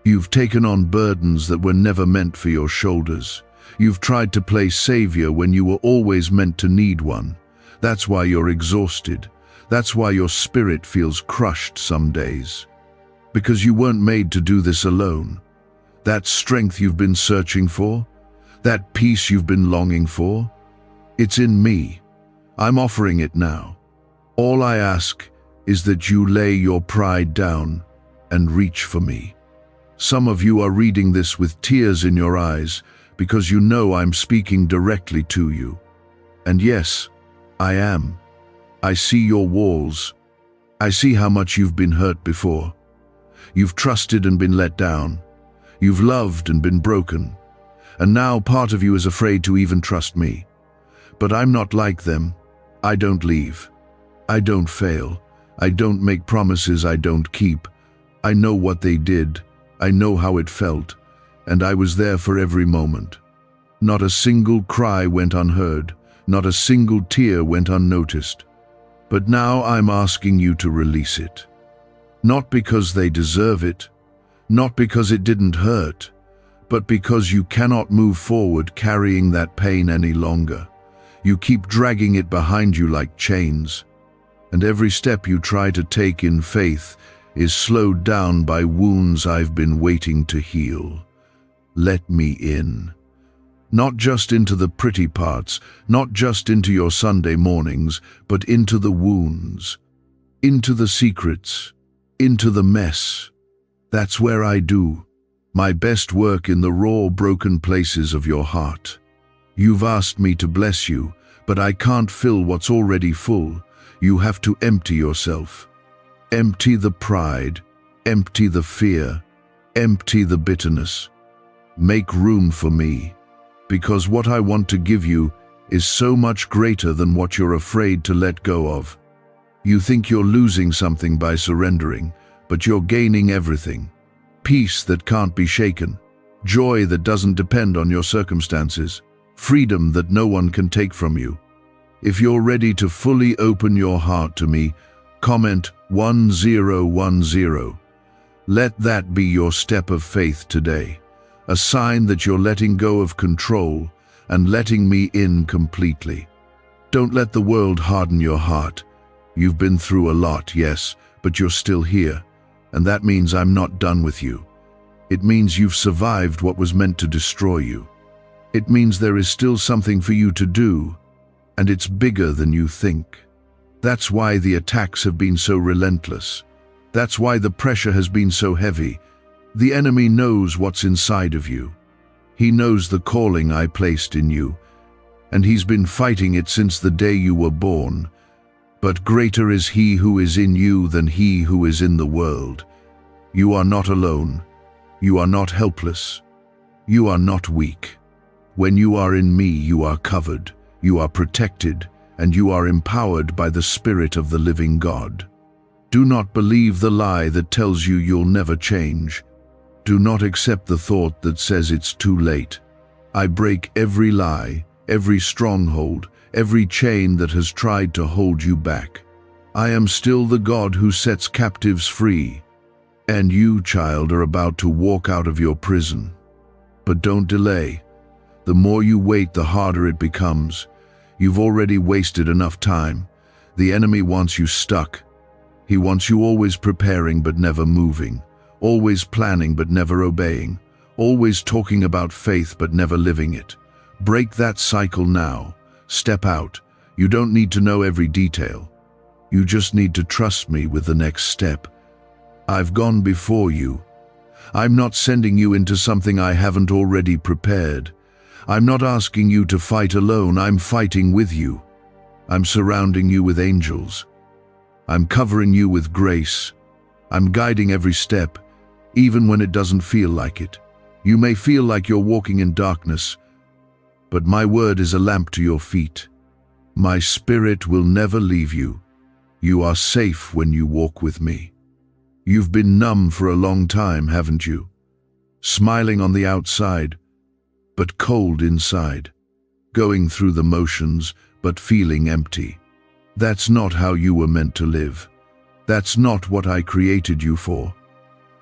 You've taken on burdens that were never meant for your shoulders. You've tried to play savior when you were always meant to need one. That's why you're exhausted. That's why your spirit feels crushed some days. Because you weren't made to do this alone. That strength you've been searching for, that peace you've been longing for, it's in me. I'm offering it now. All I ask is that you lay your pride down and reach for me. Some of you are reading this with tears in your eyes because you know I'm speaking directly to you. And yes, I am. I see your walls. I see how much you've been hurt before. You've trusted and been let down. You've loved and been broken. And now part of you is afraid to even trust me. But I'm not like them. I don't leave. I don't fail. I don't make promises I don't keep. I know what they did. I know how it felt. And I was there for every moment. Not a single cry went unheard. Not a single tear went unnoticed. But now I'm asking you to release it. Not because they deserve it, not because it didn't hurt, but because you cannot move forward carrying that pain any longer. You keep dragging it behind you like chains, and every step you try to take in faith is slowed down by wounds I've been waiting to heal. Let me in. Not just into the pretty parts, not just into your Sunday mornings, but into the wounds, into the secrets, into the mess. That's where I do my best work, in the raw, broken places of your heart. You've asked me to bless you, but I can't fill what's already full. You have to empty yourself. Empty the pride, empty the fear, empty the bitterness. Make room for me, because what I want to give you is so much greater than what you're afraid to let go of. You think you're losing something by surrendering, but you're gaining everything. Peace that can't be shaken, joy that doesn't depend on your circumstances, freedom that no one can take from you. If you're ready to fully open your heart to me, comment 1010. Let that be your step of faith today, a sign that you're letting go of control and letting me in completely. Don't let the world harden your heart. You've been through a lot, yes, but you're still here. And that means I'm not done with you. It means you've survived what was meant to destroy you. It means there is still something for you to do, And it's bigger than you think. That's why the attacks have been so relentless. That's why the pressure has been so heavy. The enemy knows what's inside of you. He knows the calling I placed in you, and he's been fighting it since the day you were born. But greater is he who is in you than he who is in the world. You are not alone. You are not helpless. You are not weak. When you are in me, you are covered, you are protected, and you are empowered by the Spirit of the living God. Do not believe the lie that tells you you'll never change. Do not accept the thought that says it's too late. I break every lie, every stronghold, every chain that has tried to hold you back. I am still the God who sets captives free. And you, child, are about to walk out of your prison. But don't delay. The more you wait, the harder it becomes. You've already wasted enough time. The enemy wants you stuck. He wants you always preparing but never moving, always planning but never obeying, always talking about faith but never living it. Break that cycle now. Step out. You don't need to know every detail. You just need to trust me with the next step. I've gone before you. I'm not sending you into something I haven't already prepared. I'm not asking you to fight alone. I'm fighting with you. I'm surrounding you with angels. I'm covering you with grace. I'm guiding every step, even when it doesn't feel like it. You may feel like you're walking in darkness, but my word is a lamp to your feet. My Spirit will never leave you. You are safe when you walk with me. You've been numb for a long time, haven't you? Smiling on the outside, but cold inside. Going through the motions, but feeling empty. That's not how you were meant to live. That's not what I created you for.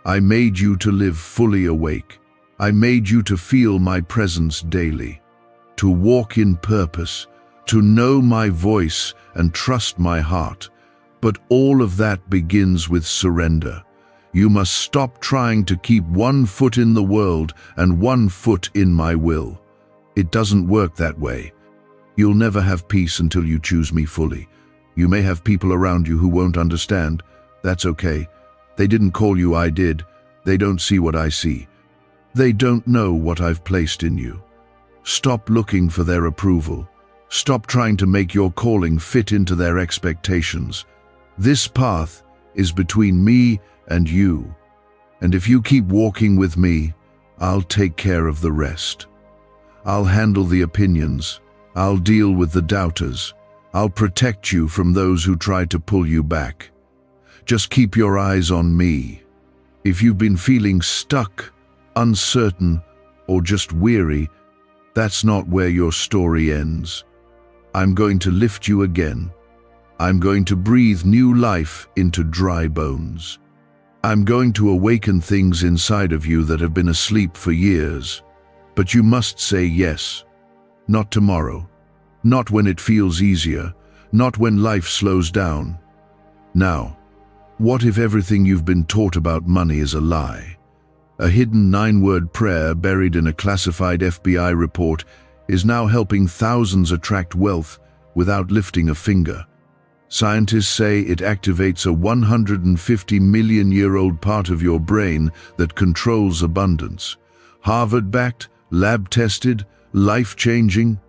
I made you to live fully awake. I made you to feel my presence daily, to walk in purpose, to know my voice and trust my heart. But all of that begins with surrender. You must stop trying to keep one foot in the world and one foot in my will. It doesn't work that way. You'll never have peace until you choose me fully. You may have people around you who won't understand. That's okay. They didn't call you, I did. They don't see what I see. They don't know what I've placed in you. Stop looking for their approval. Stop trying to make your calling fit into their expectations. This path is between me and you. And if you keep walking with me, I'll take care of the rest. I'll handle the opinions. I'll deal with the doubters. I'll protect you from those who try to pull you back. Just keep your eyes on me. If you've been feeling stuck, uncertain, or just weary, that's not where your story ends. I'm going to lift you again. I'm going to breathe new life into dry bones. I'm going to awaken things inside of you that have been asleep for years. But you must say yes. Not tomorrow. Not when it feels easier. Not when life slows down. Now, what if everything you've been taught about money is a lie? A hidden 9-word prayer buried in a classified FBI report is now helping thousands attract wealth without lifting a finger. Scientists say it activates a 150-million-year-old part of your brain that controls abundance. Harvard-backed, lab-tested, life-changing.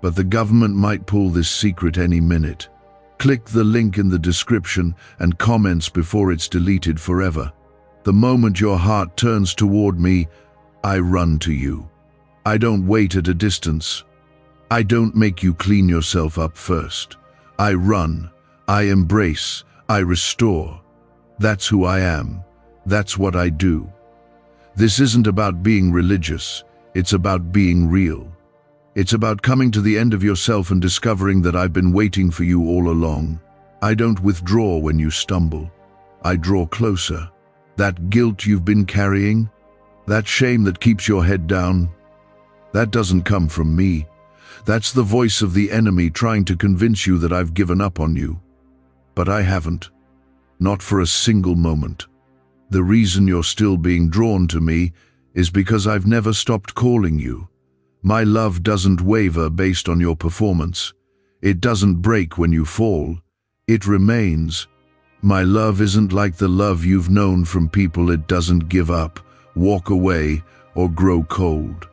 But the government might pull this secret any minute. Click the link in the description and comments before it's deleted forever. The moment your heart turns toward me, I run to you. I don't wait at a distance. I don't make you clean yourself up first. I run. I embrace, I restore. That's who I am. That's what I do. This isn't about being religious. It's about being real. It's about coming to the end of yourself and discovering that I've been waiting for you all along. I don't withdraw when you stumble. I draw closer. That guilt you've been carrying, that shame that keeps your head down, that doesn't come from me. That's the voice of the enemy trying to convince you that I've given up on you. But I haven't. Not for a single moment. The reason you're still being drawn to me is because I've never stopped calling you. My love doesn't waver based on your performance. It doesn't break when you fall. It remains. My love isn't like the love you've known from people. It doesn't give up, walk away, or grow cold.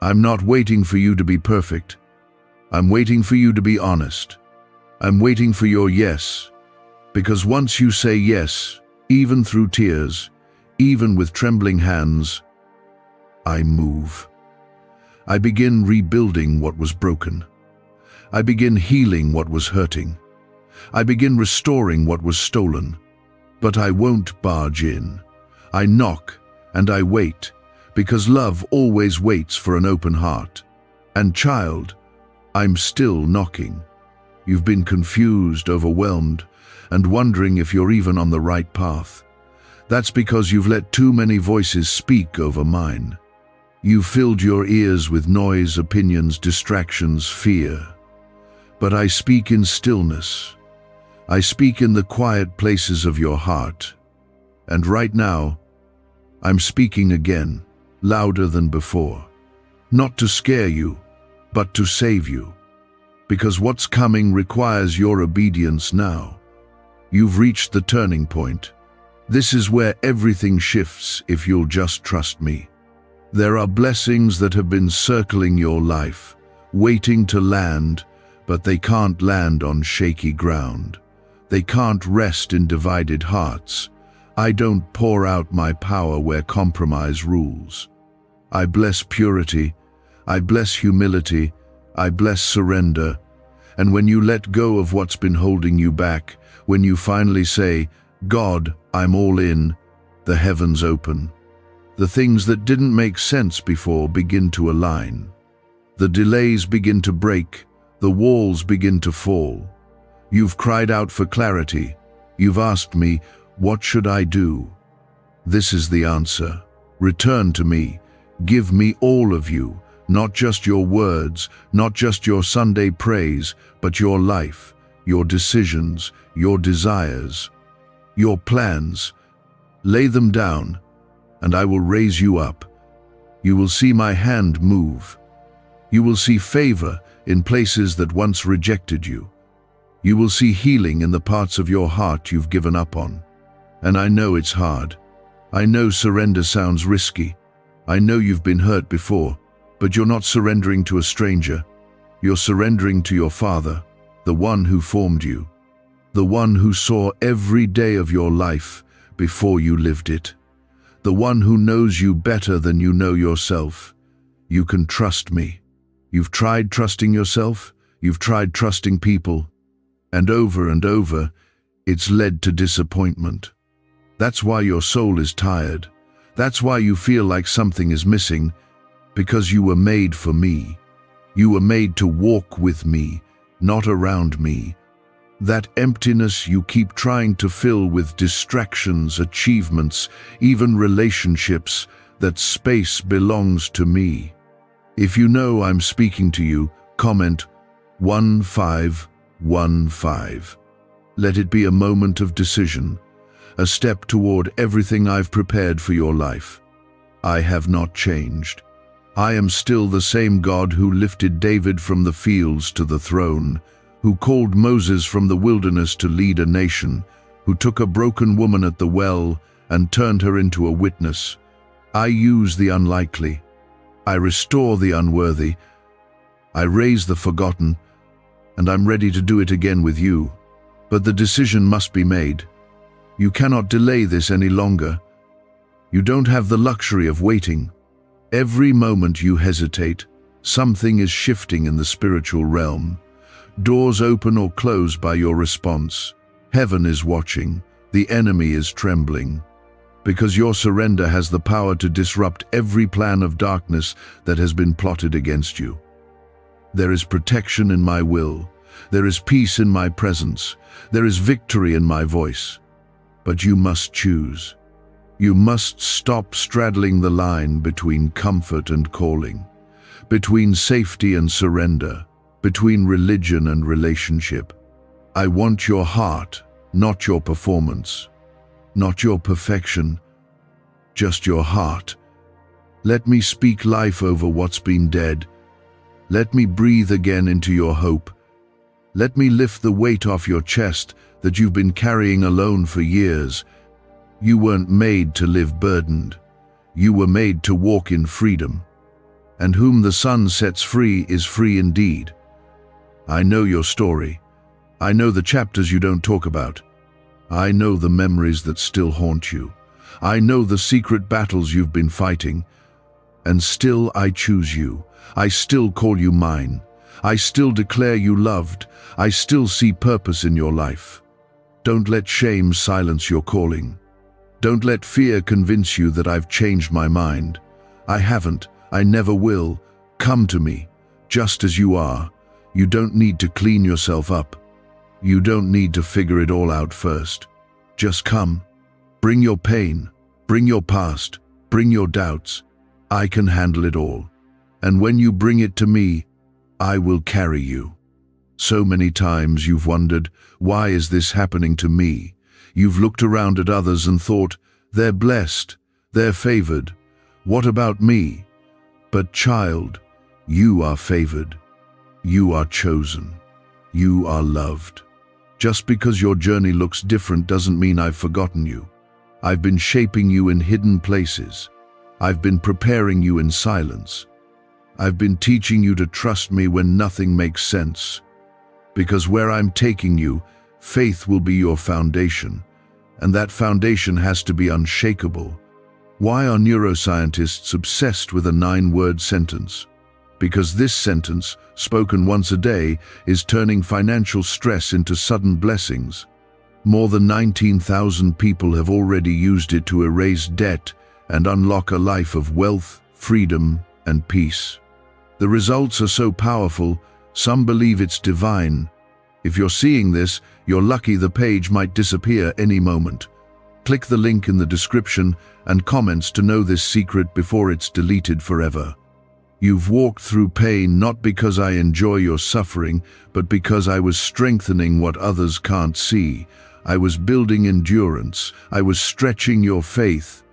I'm not waiting for you to be perfect. I'm waiting for you to be honest. I'm waiting for your yes. Because once you say yes, even through tears, even with trembling hands, I move. I begin rebuilding what was broken. I begin healing what was hurting. I begin restoring what was stolen. But I won't barge in. I knock and I wait, because love always waits for an open heart. And child, I'm still knocking. You've been confused, overwhelmed, and wondering if you're even on the right path. That's because you've let too many voices speak over mine. You've filled your ears with noise, opinions, distractions, fear. But I speak in stillness. I speak in the quiet places of your heart. And right now, I'm speaking again, louder than before. Not to scare you, but to save you. Because what's coming requires your obedience now. You've reached the turning point. This is where everything shifts if you'll just trust me. There are blessings that have been circling your life, waiting to land, but they can't land on shaky ground. They can't rest in divided hearts. I don't pour out my power where compromise rules. I bless purity, I bless humility, I bless surrender. And when you let go of what's been holding you back, when you finally say, God, I'm all in, the heavens open. The things that didn't make sense before begin to align. The delays begin to break, the walls begin to fall. You've cried out for clarity. You've asked me, what should I do? This is the answer. Return to me. Give me all of you, not just your words, not just your Sunday praise, but your life, your decisions, your desires, your plans. Lay them down, and I will raise you up. You will see my hand move. You will see favor in places that once rejected you. You will see healing in the parts of your heart you've given up on. And I know it's hard. I know surrender sounds risky. I know you've been hurt before, but you're not surrendering to a stranger. You're surrendering to your Father, the one who formed you, the one who saw every day of your life before you lived it, the one who knows you better than you know yourself. You can trust me. You've tried trusting yourself, you've tried trusting people, and over, it's led to disappointment. That's why your soul is tired. That's why you feel like something is missing, because you were made for me. You were made to walk with me, not around me. That emptiness you keep trying to fill with distractions, achievements, even relationships, that space belongs to me. If you know I'm speaking to you, comment 1515. Let it be a moment of decision, a step toward everything I've prepared for your life. I have not changed. I am still the same God who lifted David from the fields to the throne, who called Moses from the wilderness to lead a nation, who took a broken woman at the well and turned her into a witness. I use the unlikely. I restore the unworthy. I raise the forgotten, and I'm ready to do it again with you. But the decision must be made. You cannot delay this any longer. You don't have the luxury of waiting. Every moment you hesitate, something is shifting in the spiritual realm. Doors open or close by your response. Heaven is watching. The enemy is trembling. Because your surrender has the power to disrupt every plan of darkness that has been plotted against you. There is protection in my will. There is peace in my presence. There is victory in my voice. But you must choose. You must stop straddling the line between comfort and calling, between safety and surrender, between religion and relationship. I want your heart, not your performance, not your perfection, just your heart. Let me speak life over what's been dead. Let me breathe again into your hope, Let me lift the weight off your chest that you've been carrying alone for years. You weren't made to live burdened. You were made to walk in freedom. And whom the Son sets free is free indeed. I know your story. I know the chapters you don't talk about. I know the memories that still haunt you. I know the secret battles you've been fighting. And still I choose you. I still call you mine. I still declare you loved. I still see purpose in your life. Don't let shame silence your calling. Don't let fear convince you that I've changed my mind. I haven't. I never will. Come to me, just as you are. You don't need to clean yourself up. You don't need to figure it all out first. Just come. Bring your pain. Bring your past. Bring your doubts. I can handle it all. And when you bring it to me, I will carry you. So many times you've wondered, why is this happening to me? You've looked around at others and thought, they're blessed, they're favored. What about me? But child, you are favored. You are chosen. You are loved. Just because your journey looks different doesn't mean I've forgotten you. I've been shaping you in hidden places. I've been preparing you in silence. I've been teaching you to trust me when nothing makes sense. Because where I'm taking you, faith will be your foundation, and that foundation has to be unshakable. Why are neuroscientists obsessed with a 9-word sentence? Because this sentence, spoken once a day, is turning financial stress into sudden blessings. More than 19,000 people have already used it to erase debt and unlock a life of wealth, freedom, and peace. The results are so powerful, some believe it's divine. If you're seeing this, you're lucky. The page might disappear any moment. Click the link in the description and comments to know this secret before it's deleted forever. You've walked through pain not because I enjoy your suffering, but because I was strengthening what others can't see. I was building endurance. I was stretching your faith.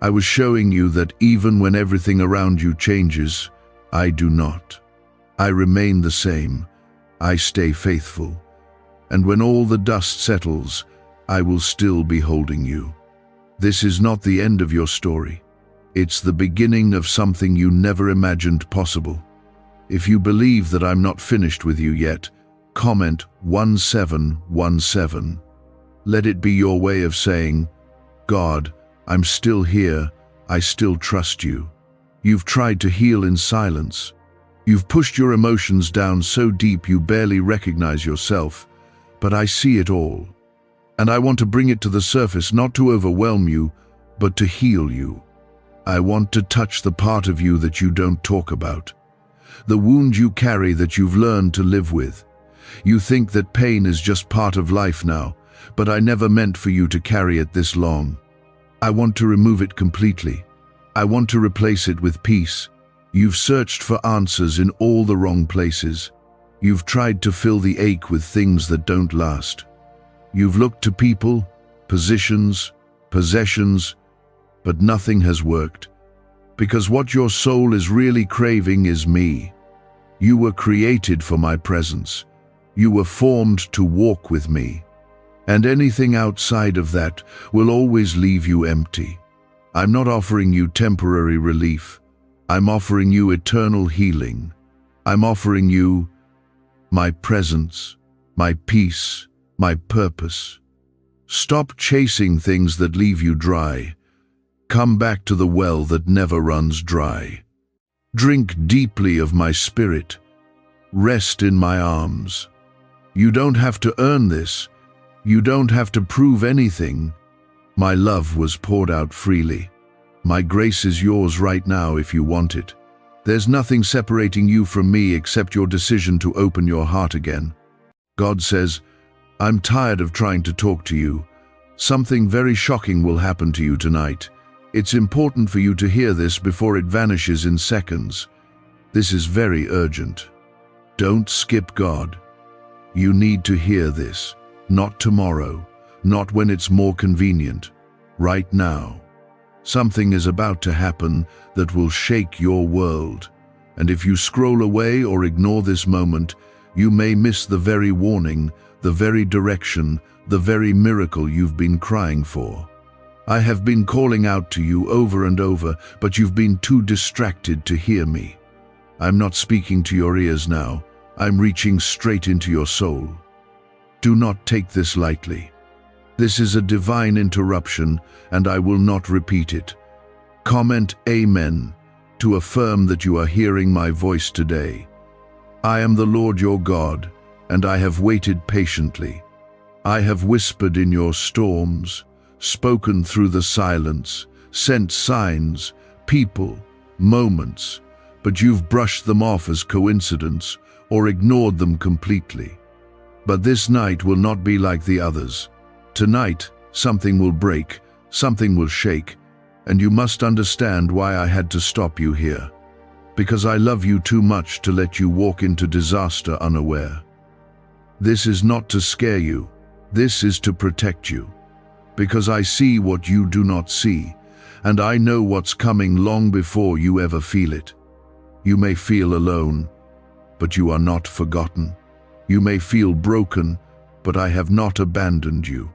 I was showing you that even when everything around you changes, I do not. I remain the same. I stay faithful. And when all the dust settles, I will still be holding you. This is not the end of your story. It's the beginning of something you never imagined possible. If you believe that I'm not finished with you yet, comment 1717. Let it be your way of saying, God, I'm still here. I still trust you. You've tried to heal in silence. You've pushed your emotions down so deep you barely recognize yourself, but I see it all. And I want to bring it to the surface, not to overwhelm you, but to heal you. I want to touch the part of you that you don't talk about, the wound you carry that you've learned to live with. You think that pain is just part of life now, but I never meant for you to carry it this long. I want to remove it completely. I want to replace it with peace. You've searched for answers in all the wrong places. You've tried to fill the ache with things that don't last. You've looked to people, positions, possessions, but nothing has worked. Because what your soul is really craving is me. You were created for my presence. You were formed to walk with me. And anything outside of that will always leave you empty. I'm not offering you temporary relief. I'm offering you eternal healing. I'm offering you my presence, my peace, my purpose. Stop chasing things that leave you dry. Come back to the well that never runs dry. Drink deeply of my spirit. Rest in my arms. You don't have to earn this. You don't have to prove anything. My love was poured out freely. My grace is yours right now if you want it. There's nothing separating you from me except your decision to open your heart again. God says, I'm tired of trying to talk to you. Something very shocking will happen to you tonight. It's important for you to hear this before it vanishes in seconds. This is very urgent. Don't skip God. You need to hear this. Not tomorrow, not when it's more convenient. Right now. Something is about to happen that will shake your world. And if you scroll away or ignore this moment, you may miss the very warning, the very direction, the very miracle you've been crying for. I have been calling out to you over and over, but you've been too distracted to hear me. I'm not speaking to your ears now. I'm reaching straight into your soul. Do not take this lightly. This is a divine interruption, and I will not repeat it. Comment Amen to affirm that you are hearing my voice today. I am the Lord your God, and I have waited patiently. I have whispered in your storms, spoken through the silence, sent signs, people, moments, but you've brushed them off as coincidence or ignored them completely. But this night will not be like the others. Tonight, something will break, something will shake, and you must understand why I had to stop you here. Because I love you too much to let you walk into disaster unaware. This is not to scare you. This is to protect you. Because I see what you do not see, and I know what's coming long before you ever feel it. You may feel alone, but you are not forgotten. You may feel broken, but I have not abandoned you.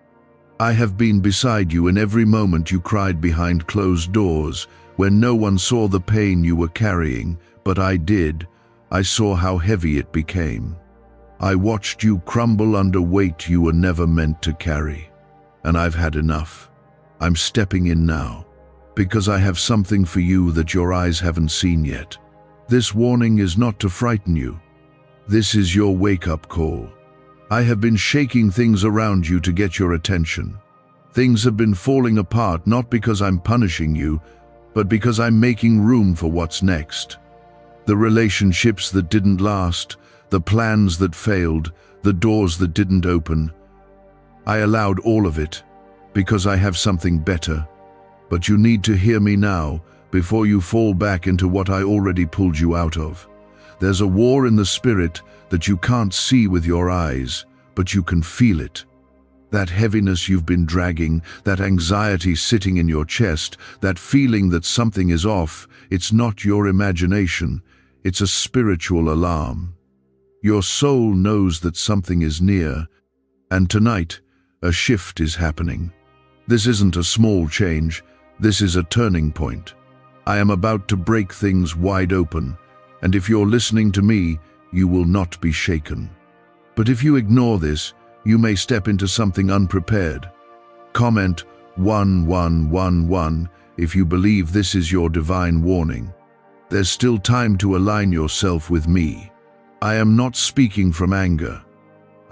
I have been beside you in every moment you cried behind closed doors, when no one saw the pain you were carrying, but I did. I saw how heavy it became. I watched you crumble under weight you were never meant to carry. And I've had enough. I'm stepping in now, because I have something for you that your eyes haven't seen yet. This warning is not to frighten you. This is your wake-up call. I have been shaking things around you to get your attention. Things have been falling apart not because I'm punishing you, but because I'm making room for what's next. The relationships that didn't last, the plans that failed, the doors that didn't open. I allowed all of it, because I have something better. But you need to hear me now, before you fall back into what I already pulled you out of. There's a war in the spirit that you can't see with your eyes, but you can feel it. That heaviness you've been dragging, that anxiety sitting in your chest, that feeling that something is off, it's not your imagination, it's a spiritual alarm. Your soul knows that something is near, and tonight, a shift is happening. This isn't a small change, this is a turning point. I am about to break things wide open, and if you're listening to me, you will not be shaken. But if you ignore this, you may step into something unprepared. Comment 1111 if you believe this is your divine warning. There's still time to align yourself with me. I am not speaking from anger.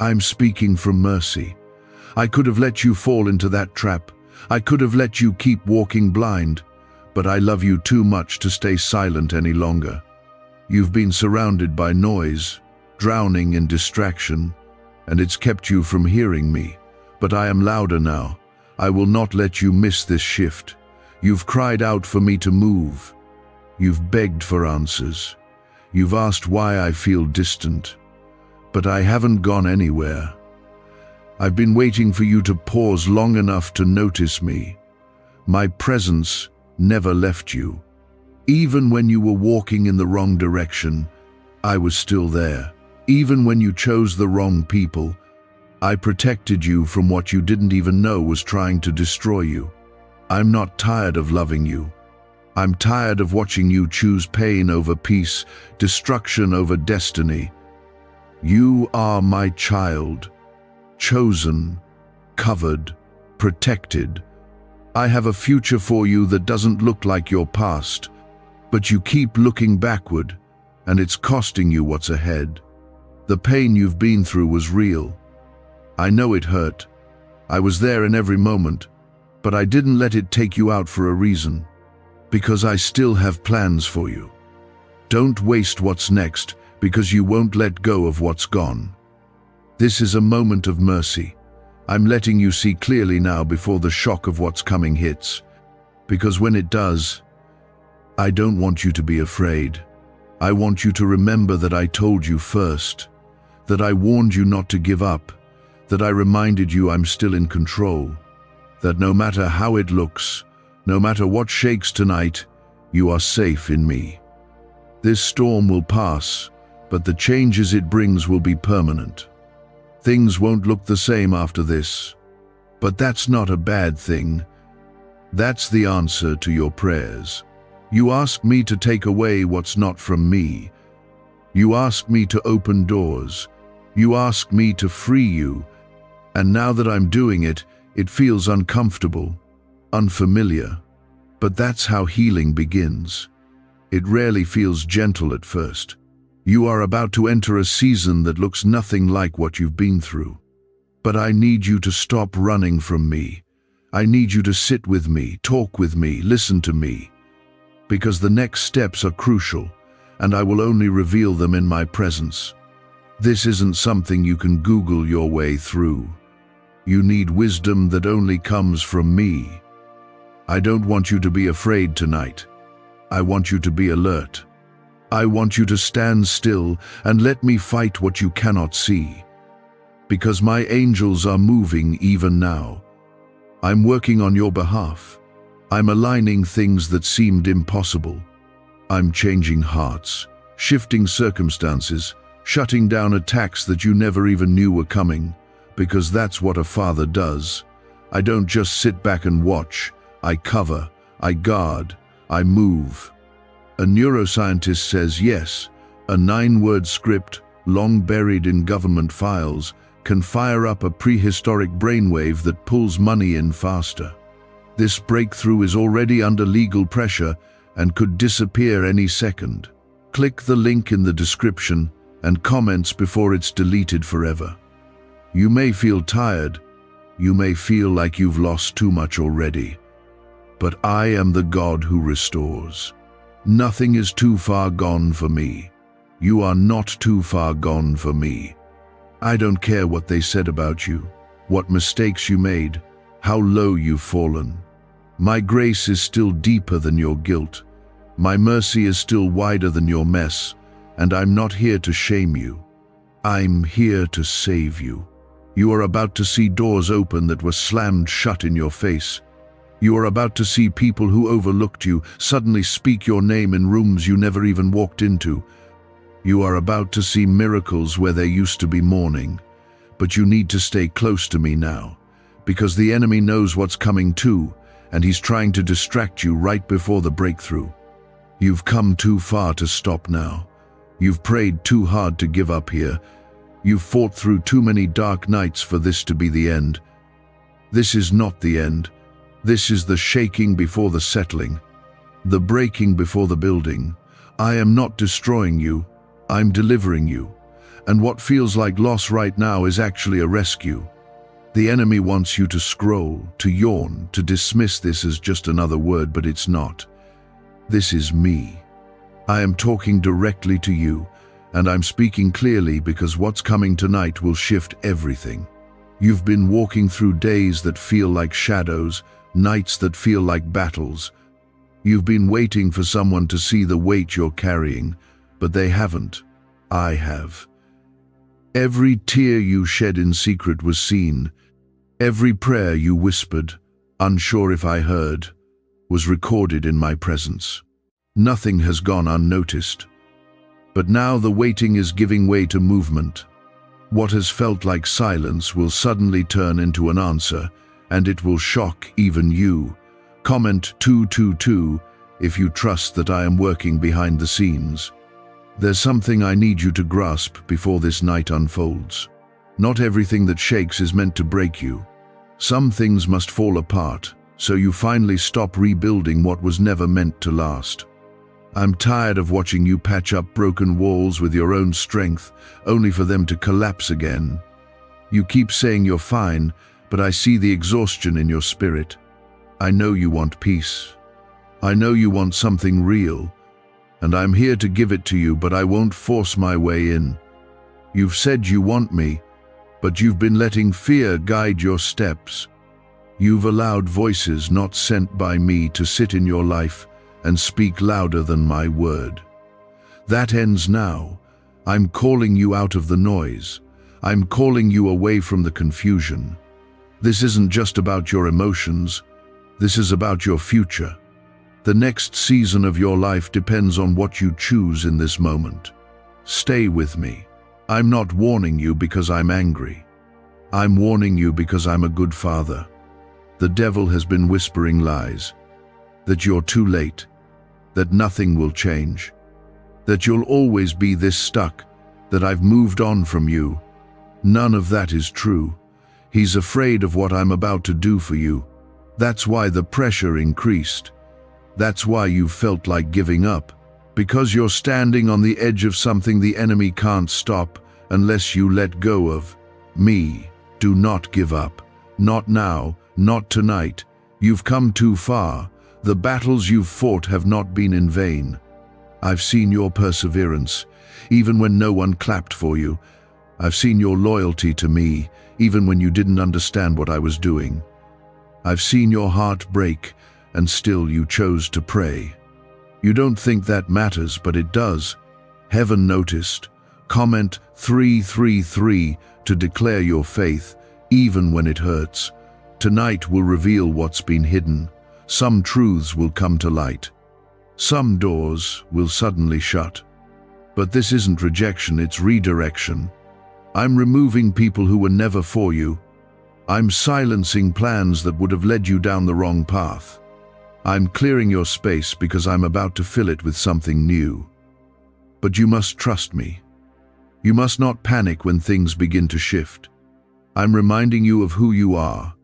I'm speaking from mercy. I could have let you fall into that trap. I could have let you keep walking blind, but I love you too much to stay silent any longer. You've been surrounded by noise, drowning in distraction, and it's kept you from hearing me. But I am louder now. I will not let you miss this shift. You've cried out for me to move. You've begged for answers. You've asked why I feel distant. But I haven't gone anywhere. I've been waiting for you to pause long enough to notice me. My presence never left you. Even when you were walking in the wrong direction, I was still there. Even when you chose the wrong people, I protected you from what you didn't even know was trying to destroy you. I'm not tired of loving you. I'm tired of watching you choose pain over peace, destruction over destiny. You are my child, chosen, covered, protected. I have a future for you that doesn't look like your past, but you keep looking backward, and it's costing you what's ahead. The pain you've been through was real. I know it hurt. I was there in every moment, but I didn't let it take you out for a reason. Because I still have plans for you. Don't waste what's next, because you won't let go of what's gone. This is a moment of mercy. I'm letting you see clearly now before the shock of what's coming hits. Because when it does, I don't want you to be afraid. I want you to remember that I told you first, that I warned you not to give up, that I reminded you I'm still in control, that no matter how it looks, no matter what shakes tonight, you are safe in me. This storm will pass, but the changes it brings will be permanent. Things won't look the same after this, but that's not a bad thing. That's the answer to your prayers. You ask me to take away what's not from me. You ask me to open doors. You ask me to free you. And now that I'm doing it, it feels uncomfortable, unfamiliar. But that's how healing begins. It rarely feels gentle at first. You are about to enter a season that looks nothing like what you've been through. But I need you to stop running from me. I need you to sit with me, talk with me, listen to me. Because the next steps are crucial, and I will only reveal them in my presence. This isn't something you can Google your way through. You need wisdom that only comes from me. I don't want you to be afraid tonight. I want you to be alert. I want you to stand still and let me fight what you cannot see. Because my angels are moving even now. I'm working on your behalf. I'm aligning things that seemed impossible. I'm changing hearts, shifting circumstances, shutting down attacks that you never even knew were coming, because that's what a father does. I don't just sit back and watch. I cover, I guard, I move. A neuroscientist says yes, a 9-word script, long buried in government files, can fire up a prehistoric brainwave that pulls money in faster. This breakthrough is already under legal pressure and could disappear any second. Click the link in the description and comments before it's deleted forever. You may feel tired. You may feel like you've lost too much already. But I am the God who restores. Nothing is too far gone for me. You are not too far gone for me. I don't care what they said about you, what mistakes you made, how low you've fallen. My grace is still deeper than your guilt. My mercy is still wider than your mess, and I'm not here to shame you. I'm here to save you. You are about to see doors open that were slammed shut in your face. You are about to see people who overlooked you suddenly speak your name in rooms you never even walked into. You are about to see miracles where there used to be mourning. But you need to stay close to me now, because the enemy knows what's coming too, and he's trying to distract you right before the breakthrough. You've come too far to stop now. You've prayed too hard to give up here. You've fought through too many dark nights for this to be the end. This is not the end. This is the shaking before the settling, the breaking before the building. I am not destroying you. I'm delivering you. And what feels like loss right now is actually a rescue. The enemy wants you to scroll, to yawn, to dismiss this as just another word, but it's not. This is me. I am talking directly to you, and I'm speaking clearly because what's coming tonight will shift everything. You've been walking through days that feel like shadows, nights that feel like battles. You've been waiting for someone to see the weight you're carrying, but they haven't. I have. Every tear you shed in secret was seen. Every prayer you whispered, unsure if I heard, was recorded in my presence. Nothing has gone unnoticed. But now the waiting is giving way to movement. What has felt like silence will suddenly turn into an answer, and it will shock even you. Comment 222 if you trust that I am working behind the scenes. There's something I need you to grasp before this night unfolds. Not everything that shakes is meant to break you. Some things must fall apart, so you finally stop rebuilding what was never meant to last. I'm tired of watching you patch up broken walls with your own strength, only for them to collapse again. You keep saying you're fine, but I see the exhaustion in your spirit. I know you want peace. I know you want something real, and I'm here to give it to you, but I won't force my way in. You've said you want me, but you've been letting fear guide your steps. You've allowed voices not sent by me to sit in your life and speak louder than my word. That ends now. I'm calling you out of the noise. I'm calling you away from the confusion. This isn't just about your emotions. This is about your future. The next season of your life depends on what you choose in this moment. Stay with me. I'm not warning you because I'm angry. I'm warning you because I'm a good father. The devil has been whispering lies. That you're too late. That nothing will change. That you'll always be this stuck. That I've moved on from you. None of that is true. He's afraid of what I'm about to do for you. That's why the pressure increased. That's why you felt like giving up. Because you're standing on the edge of something the enemy can't stop unless you let go of me. Do not give up. Not now, not tonight. You've come too far. The battles you've fought have not been in vain. I've seen your perseverance, even when no one clapped for you. I've seen your loyalty to me, even when you didn't understand what I was doing. I've seen your heart break, and still you chose to pray. You don't think that matters, but it does. Heaven noticed. Comment 333 to declare your faith, even when it hurts. Tonight will reveal what's been hidden. Some truths will come to light. Some doors will suddenly shut. But this isn't rejection, it's redirection. I'm removing people who were never for you. I'm silencing plans that would have led you down the wrong path. I'm clearing your space because I'm about to fill it with something new. But you must trust me. You must not panic when things begin to shift. I'm reminding you of who you are.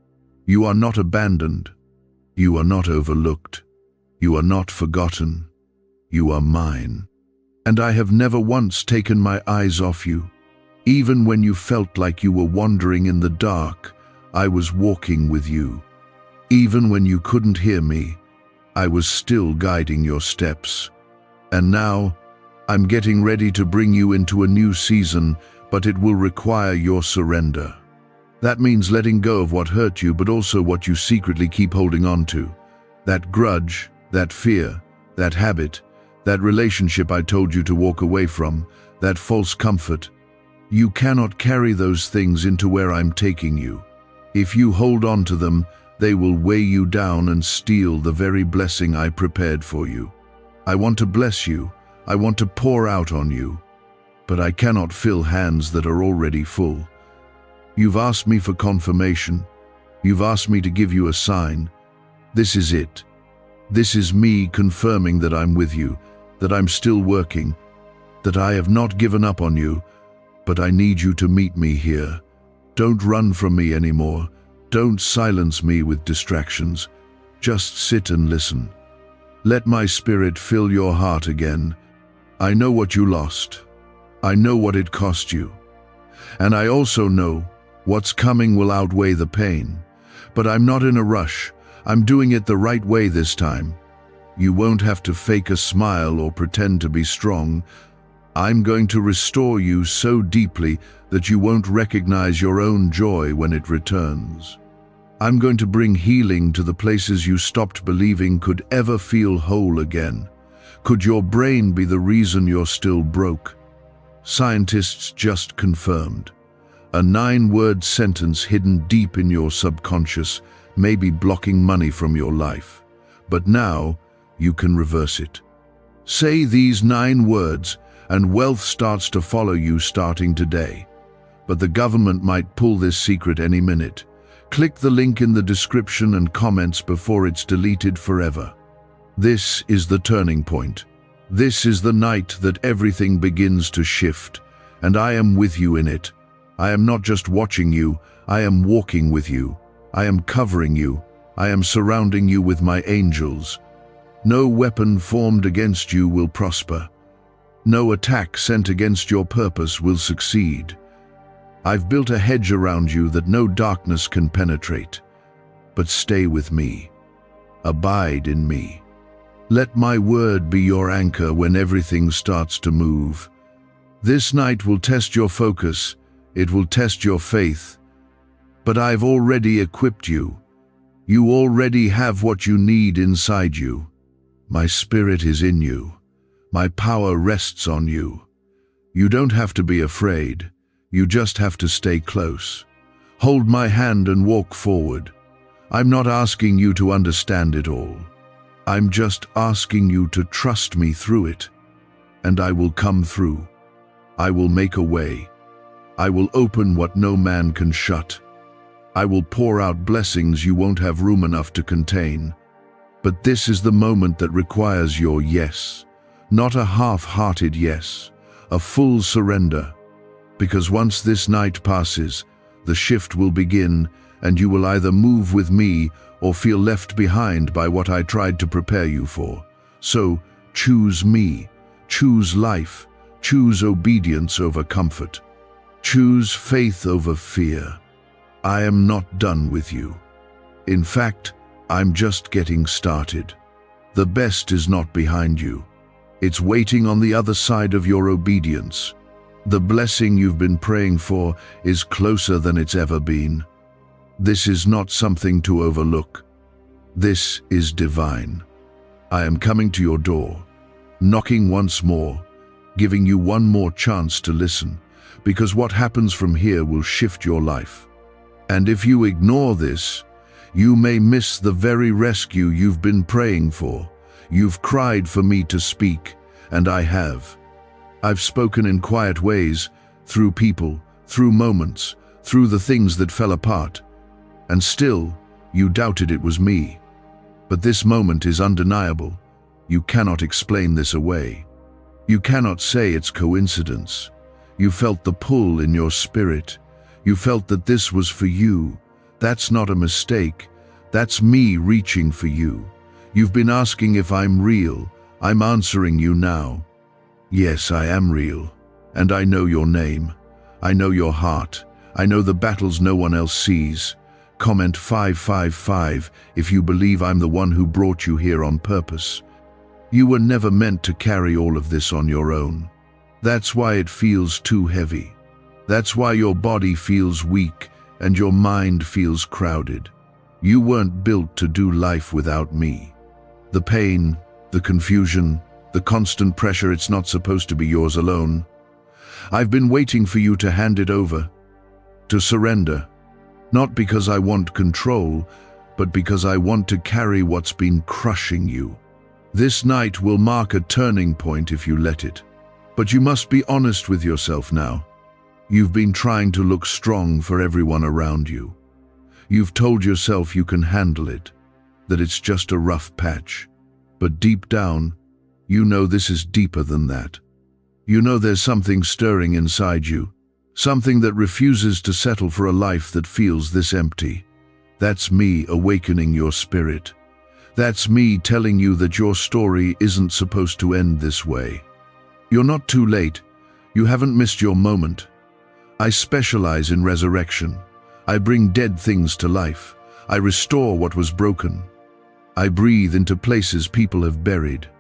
You are not abandoned. You are not overlooked. You are not forgotten. You are mine. And I have never once taken my eyes off you. Even when you felt like you were wandering in the dark, I was walking with you. Even when you couldn't hear me, I was still guiding your steps. And now, I'm getting ready to bring you into a new season, but it will require your surrender. That means letting go of what hurt you, but also what you secretly keep holding on to. That grudge, that fear, that habit, that relationship I told you to walk away from, that false comfort. You cannot carry those things into where I'm taking you. If you hold on to them, they will weigh you down and steal the very blessing I prepared for you. I want to bless you. I want to pour out on you. But I cannot fill hands that are already full. You've asked me for confirmation. You've asked me to give you a sign. This is it. This is me confirming that I'm with you, that I'm still working, that I have not given up on you, but I need you to meet me here. Don't run from me anymore. Don't silence me with distractions. Just sit and listen. Let my spirit fill your heart again. I know what you lost. I know what it cost you. And I also know what's coming will outweigh the pain. But I'm not in a rush. I'm doing it the right way this time. You won't have to fake a smile or pretend to be strong. I'm going to restore you so deeply that you won't recognize your own joy when it returns. I'm going to bring healing to the places you stopped believing could ever feel whole again. Could your brain be the reason you're still broke? Scientists just confirmed. A 9-word sentence hidden deep in your subconscious may be blocking money from your life. But now, you can reverse it. Say these 9 words, and wealth starts to follow you starting today. But the government might pull this secret any minute. Click the link in the description and comments before it's deleted forever. This is the turning point. This is the night that everything begins to shift, and I am with you in it. I am not just watching you, I am walking with you. I am covering you. I am surrounding you with my angels. No weapon formed against you will prosper. No attack sent against your purpose will succeed. I've built a hedge around you that no darkness can penetrate. But stay with me. Abide in me. Let my word be your anchor when everything starts to move. This night will test your focus. It will test your faith. But I've already equipped you. You already have what you need inside you. My spirit is in you. My power rests on you. You don't have to be afraid. You just have to stay close. Hold my hand and walk forward. I'm not asking you to understand it all. I'm just asking you to trust me through it. And I will come through. I will make a way. I will open what no man can shut. I will pour out blessings you won't have room enough to contain. But this is the moment that requires your yes. Not a half-hearted yes, a full surrender. Because once this night passes, the shift will begin, and you will either move with me or feel left behind by what I tried to prepare you for. So, choose me, choose life, choose obedience over comfort. Choose faith over fear. I am not done with you. In fact, I'm just getting started. The best is not behind you. It's waiting on the other side of your obedience. The blessing you've been praying for is closer than it's ever been. This is not something to overlook. This is divine. I am coming to your door, knocking once more, giving you one more chance to listen, because what happens from here will shift your life. And if you ignore this, you may miss the very rescue you've been praying for. You've cried for me to speak, and I have. I've spoken in quiet ways, through people, through moments, through the things that fell apart. And still, you doubted it was me. But this moment is undeniable. You cannot explain this away. You cannot say it's coincidence. You felt the pull in your spirit. You felt that this was for you. That's not a mistake. That's me reaching for you. You've been asking if I'm real. I'm answering you now. Yes, I am real. And I know your name. I know your heart. I know the battles no one else sees. Comment 555 if you believe I'm the one who brought you here on purpose. You were never meant to carry all of this on your own. That's why it feels too heavy. That's why your body feels weak and your mind feels crowded. You weren't built to do life without me. The pain, the confusion, the constant pressure, it's not supposed to be yours alone. I've been waiting for you to hand it over, to surrender. Not because I want control, but because I want to carry what's been crushing you. This night will mark a turning point if you let it. But you must be honest with yourself now. You've been trying to look strong for everyone around you. You've told yourself you can handle it, that it's just a rough patch. But deep down, you know this is deeper than that. You know there's something stirring inside you, something that refuses to settle for a life that feels this empty. That's me awakening your spirit. That's me telling you that your story isn't supposed to end this way. You're not too late. You haven't missed your moment. I specialize in resurrection. I bring dead things to life. I restore what was broken. I breathe into places people have buried.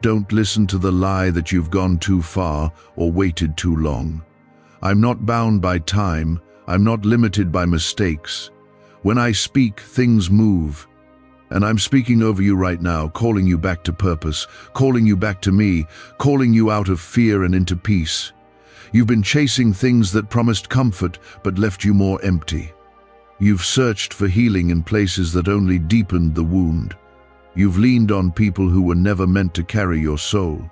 Don't listen to the lie that you've gone too far or waited too long. I'm not bound by time. I'm not limited by mistakes. When I speak, things move. And I'm speaking over you right now, calling you back to purpose, calling you back to me, calling you out of fear and into peace. You've been chasing things that promised comfort but left you more empty. You've searched for healing in places that only deepened the wound. You've leaned on people who were never meant to carry your soul.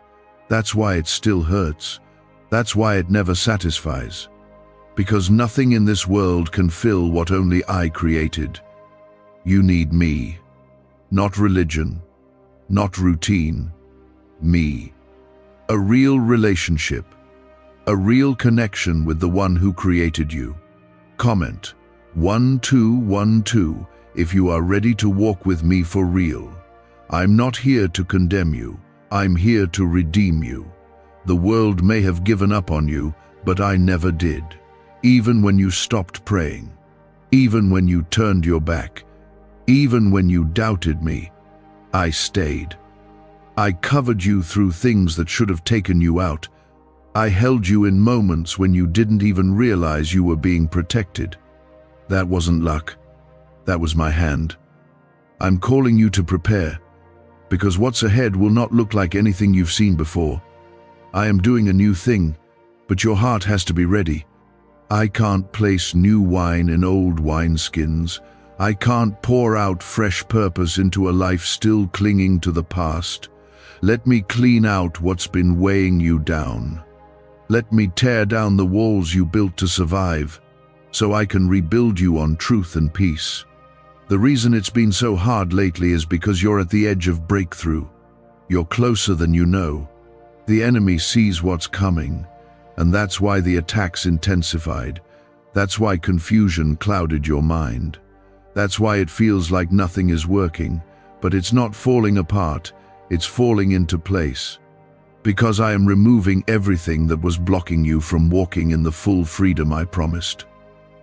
That's why it still hurts. That's why it never satisfies. Because nothing in this world can fill what only I created. You need me. Not religion, not routine. Me. A real relationship. A real connection with the one who created you. Comment 1212 if you are ready to walk with me for real. I'm not here to condemn you. I'm here to redeem you. The world may have given up on you, but I never did. Even when you stopped praying, even when you turned your back, even when you doubted me, I stayed. I covered you through things that should have taken you out. I held you in moments when you didn't even realize you were being protected. That wasn't luck. That was my hand. I'm calling you to prepare, because what's ahead will not look like anything you've seen before. I am doing a new thing, but your heart has to be ready. I can't place new wine in old wineskins. I can't pour out fresh purpose into a life still clinging to the past. Let me clean out what's been weighing you down. Let me tear down the walls you built to survive, so I can rebuild you on truth and peace. The reason it's been so hard lately is because you're at the edge of breakthrough. You're closer than you know. The enemy sees what's coming, and that's why the attacks intensified. That's why confusion clouded your mind. That's why it feels like nothing is working, but it's not falling apart, it's falling into place. Because I am removing everything that was blocking you from walking in the full freedom I promised.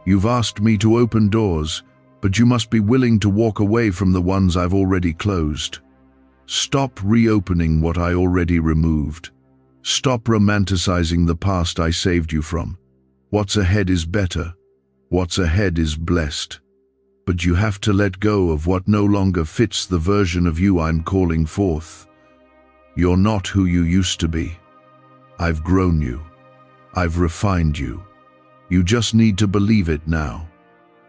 You've asked me to open doors, but you must be willing to walk away from the ones I've already closed. Stop reopening what I already removed. Stop romanticizing the past I saved you from. What's ahead is better. What's ahead is blessed. But you have to let go of what no longer fits the version of you I'm calling forth. You're not who you used to be. I've grown you. I've refined you. You just need to believe it now.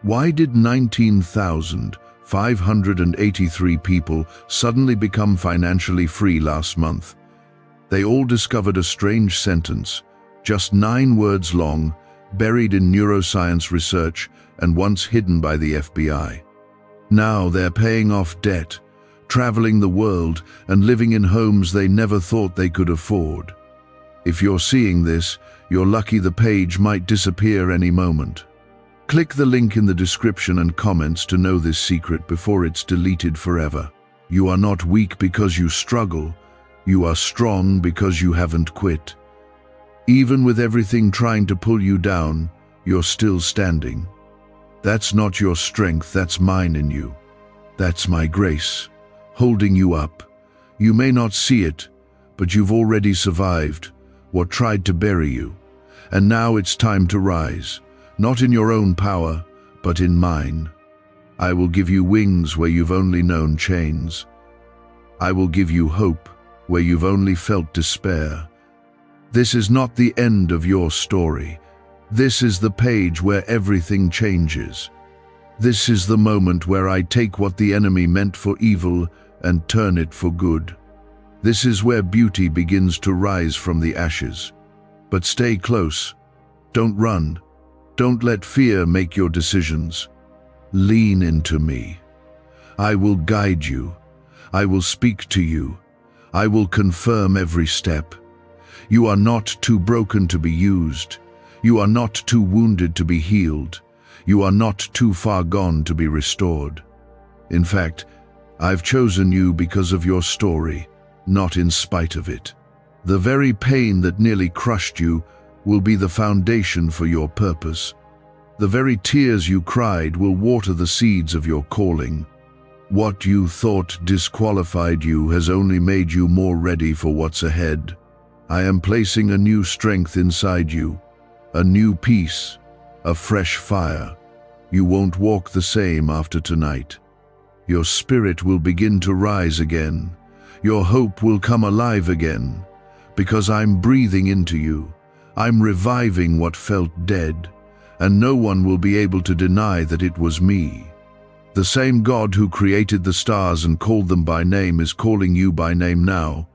Why did 19,583 people suddenly become financially free last month? They all discovered a strange sentence, just 9 words long, buried in neuroscience research and once hidden by the FBI. Now they're paying off debt, traveling the world, and living in homes they never thought they could afford. If you're seeing this, you're lucky. The page might disappear any moment. Click the link in the description and comments to know this secret before it's deleted forever. You are not weak because you struggle. You are strong because you haven't quit. Even with everything trying to pull you down, you're still standing. That's not your strength, that's mine in you. That's my grace, holding you up. You may not see it, but you've already survived what tried to bury you. And now it's time to rise, not in your own power, but in mine. I will give you wings where you've only known chains. I will give you hope where you've only felt despair. This is not the end of your story. This is the page where everything changes. This is the moment where I take what the enemy meant for evil and turn it for good. This is where beauty begins to rise from the ashes. But stay close. Don't run. Don't let fear make your decisions. Lean into me. I will guide you. I will speak to you. I will confirm every step. You are not too broken to be used. You are not too wounded to be healed. You are not too far gone to be restored. In fact, I've chosen you because of your story, not in spite of it. The very pain that nearly crushed you will be the foundation for your purpose. The very tears you cried will water the seeds of your calling. What you thought disqualified you has only made you more ready for what's ahead. I am placing a new strength inside you, a new peace, a fresh fire. You won't walk the same after tonight. Your spirit will begin to rise again. Your hope will come alive again, because I'm breathing into you. I'm reviving what felt dead, and no one will be able to deny that it was me. The same God who created the stars and called them by name is calling you by name now.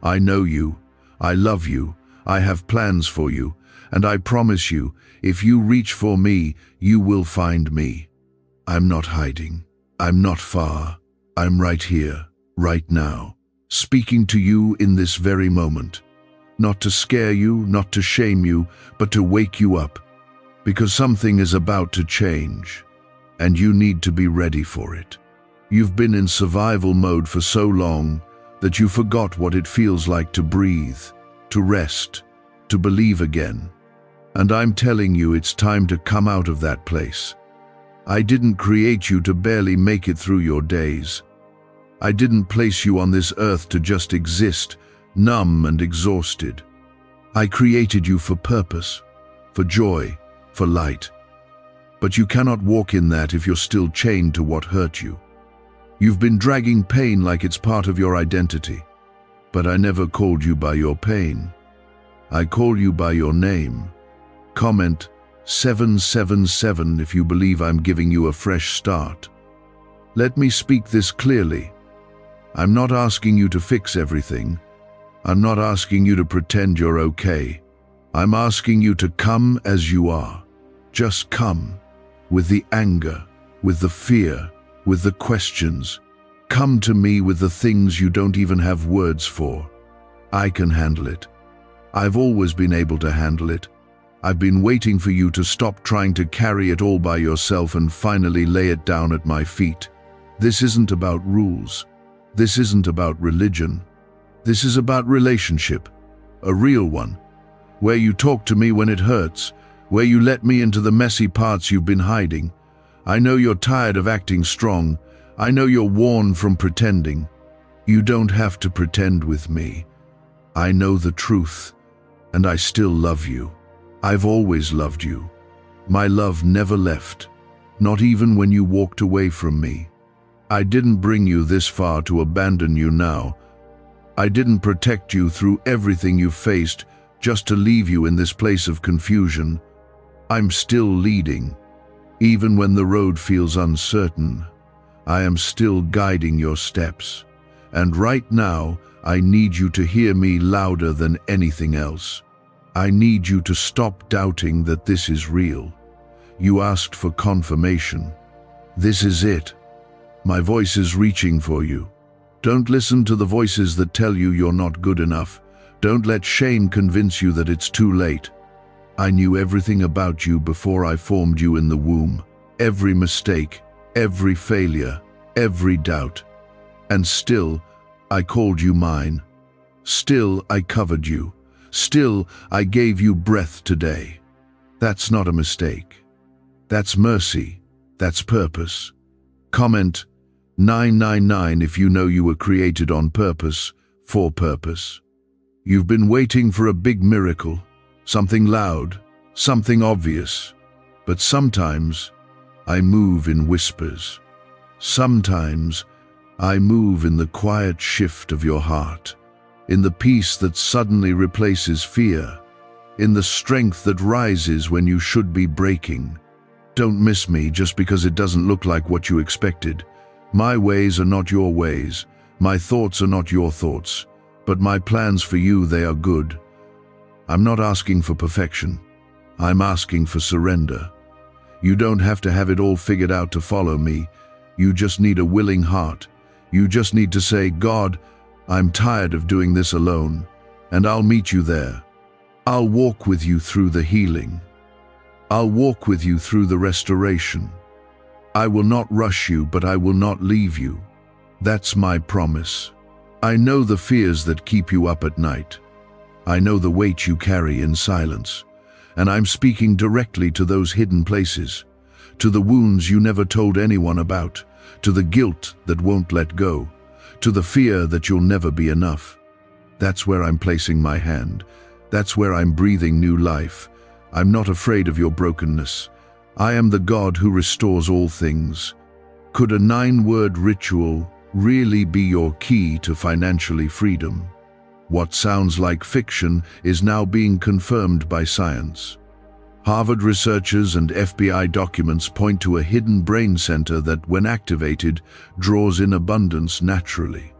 I know you. I love you. I have plans for you. And I promise you, if you reach for me, you will find me. I'm not hiding. I'm not far. I'm right here, right now, speaking to you in this very moment. Not to scare you, not to shame you, but to wake you up. Because something is about to change, and you need to be ready for it. You've been in survival mode for so long that you forgot what it feels like to breathe, to rest, to believe again. And I'm telling you, it's time to come out of that place. I didn't create you to barely make it through your days. I didn't place you on this earth to just exist, numb and exhausted. I created you for purpose, for joy, for light. But you cannot walk in that if you're still chained to what hurt you. You've been dragging pain like it's part of your identity. But I never called you by your pain. I call you by your name. Comment 777 if you believe I'm giving you a fresh start. Let me speak this clearly. I'm not asking you to fix everything. I'm not asking you to pretend you're okay. I'm asking you to come as you are. Just come, with the anger, with the fear, with the questions. Come to me with the things you don't even have words for. I can handle it. I've always been able to handle it. I've been waiting for you to stop trying to carry it all by yourself and finally lay it down at my feet. This isn't about rules. This isn't about religion. This is about relationship, a real one, where you talk to me when it hurts, where you let me into the messy parts you've been hiding. I know you're tired of acting strong. I know you're worn from pretending. You don't have to pretend with me. I know the truth, and I still love you. I've always loved you. My love never left, not even when you walked away from me. I didn't bring you this far to abandon you now. I didn't protect you through everything you faced just to leave you in this place of confusion. I'm still leading. Even when the road feels uncertain, I am still guiding your steps. And right now, I need you to hear me louder than anything else. I need you to stop doubting that this is real. You asked for confirmation. This is it. My voice is reaching for you. Don't listen to the voices that tell you you're not good enough. Don't let shame convince you that it's too late. I knew everything about you before I formed you in the womb. Every mistake, every failure, every doubt. And still, I called you mine. Still, I covered you. Still, I gave you breath today. That's not a mistake. That's mercy. That's purpose. Comment 999 if you know you were created on purpose, for purpose. You've been waiting for a big miracle, something loud, something obvious. But sometimes, I move in whispers. Sometimes, I move in the quiet shift of your heart, in the peace that suddenly replaces fear, in the strength that rises when you should be breaking. Don't miss me just because it doesn't look like what you expected. My ways are not your ways. My thoughts are not your thoughts. But my plans for you, they are good. I'm not asking for perfection. I'm asking for surrender. You don't have to have it all figured out to follow me. You just need a willing heart. You just need to say, God, I'm tired of doing this alone, and I'll meet you there. I'll walk with you through the healing. I'll walk with you through the restoration. I will not rush you, but I will not leave you. That's my promise. I know the fears that keep you up at night. I know the weight you carry in silence. And I'm speaking directly to those hidden places, to the wounds you never told anyone about, to the guilt that won't let go, to the fear that you'll never be enough. That's where I'm placing my hand. That's where I'm breathing new life. I'm not afraid of your brokenness. I am the God who restores all things. Could a 9-word ritual really be your key to financially freedom? What sounds like fiction is now being confirmed by science. Harvard researchers and FBI documents point to a hidden brain center that, when activated, draws in abundance naturally.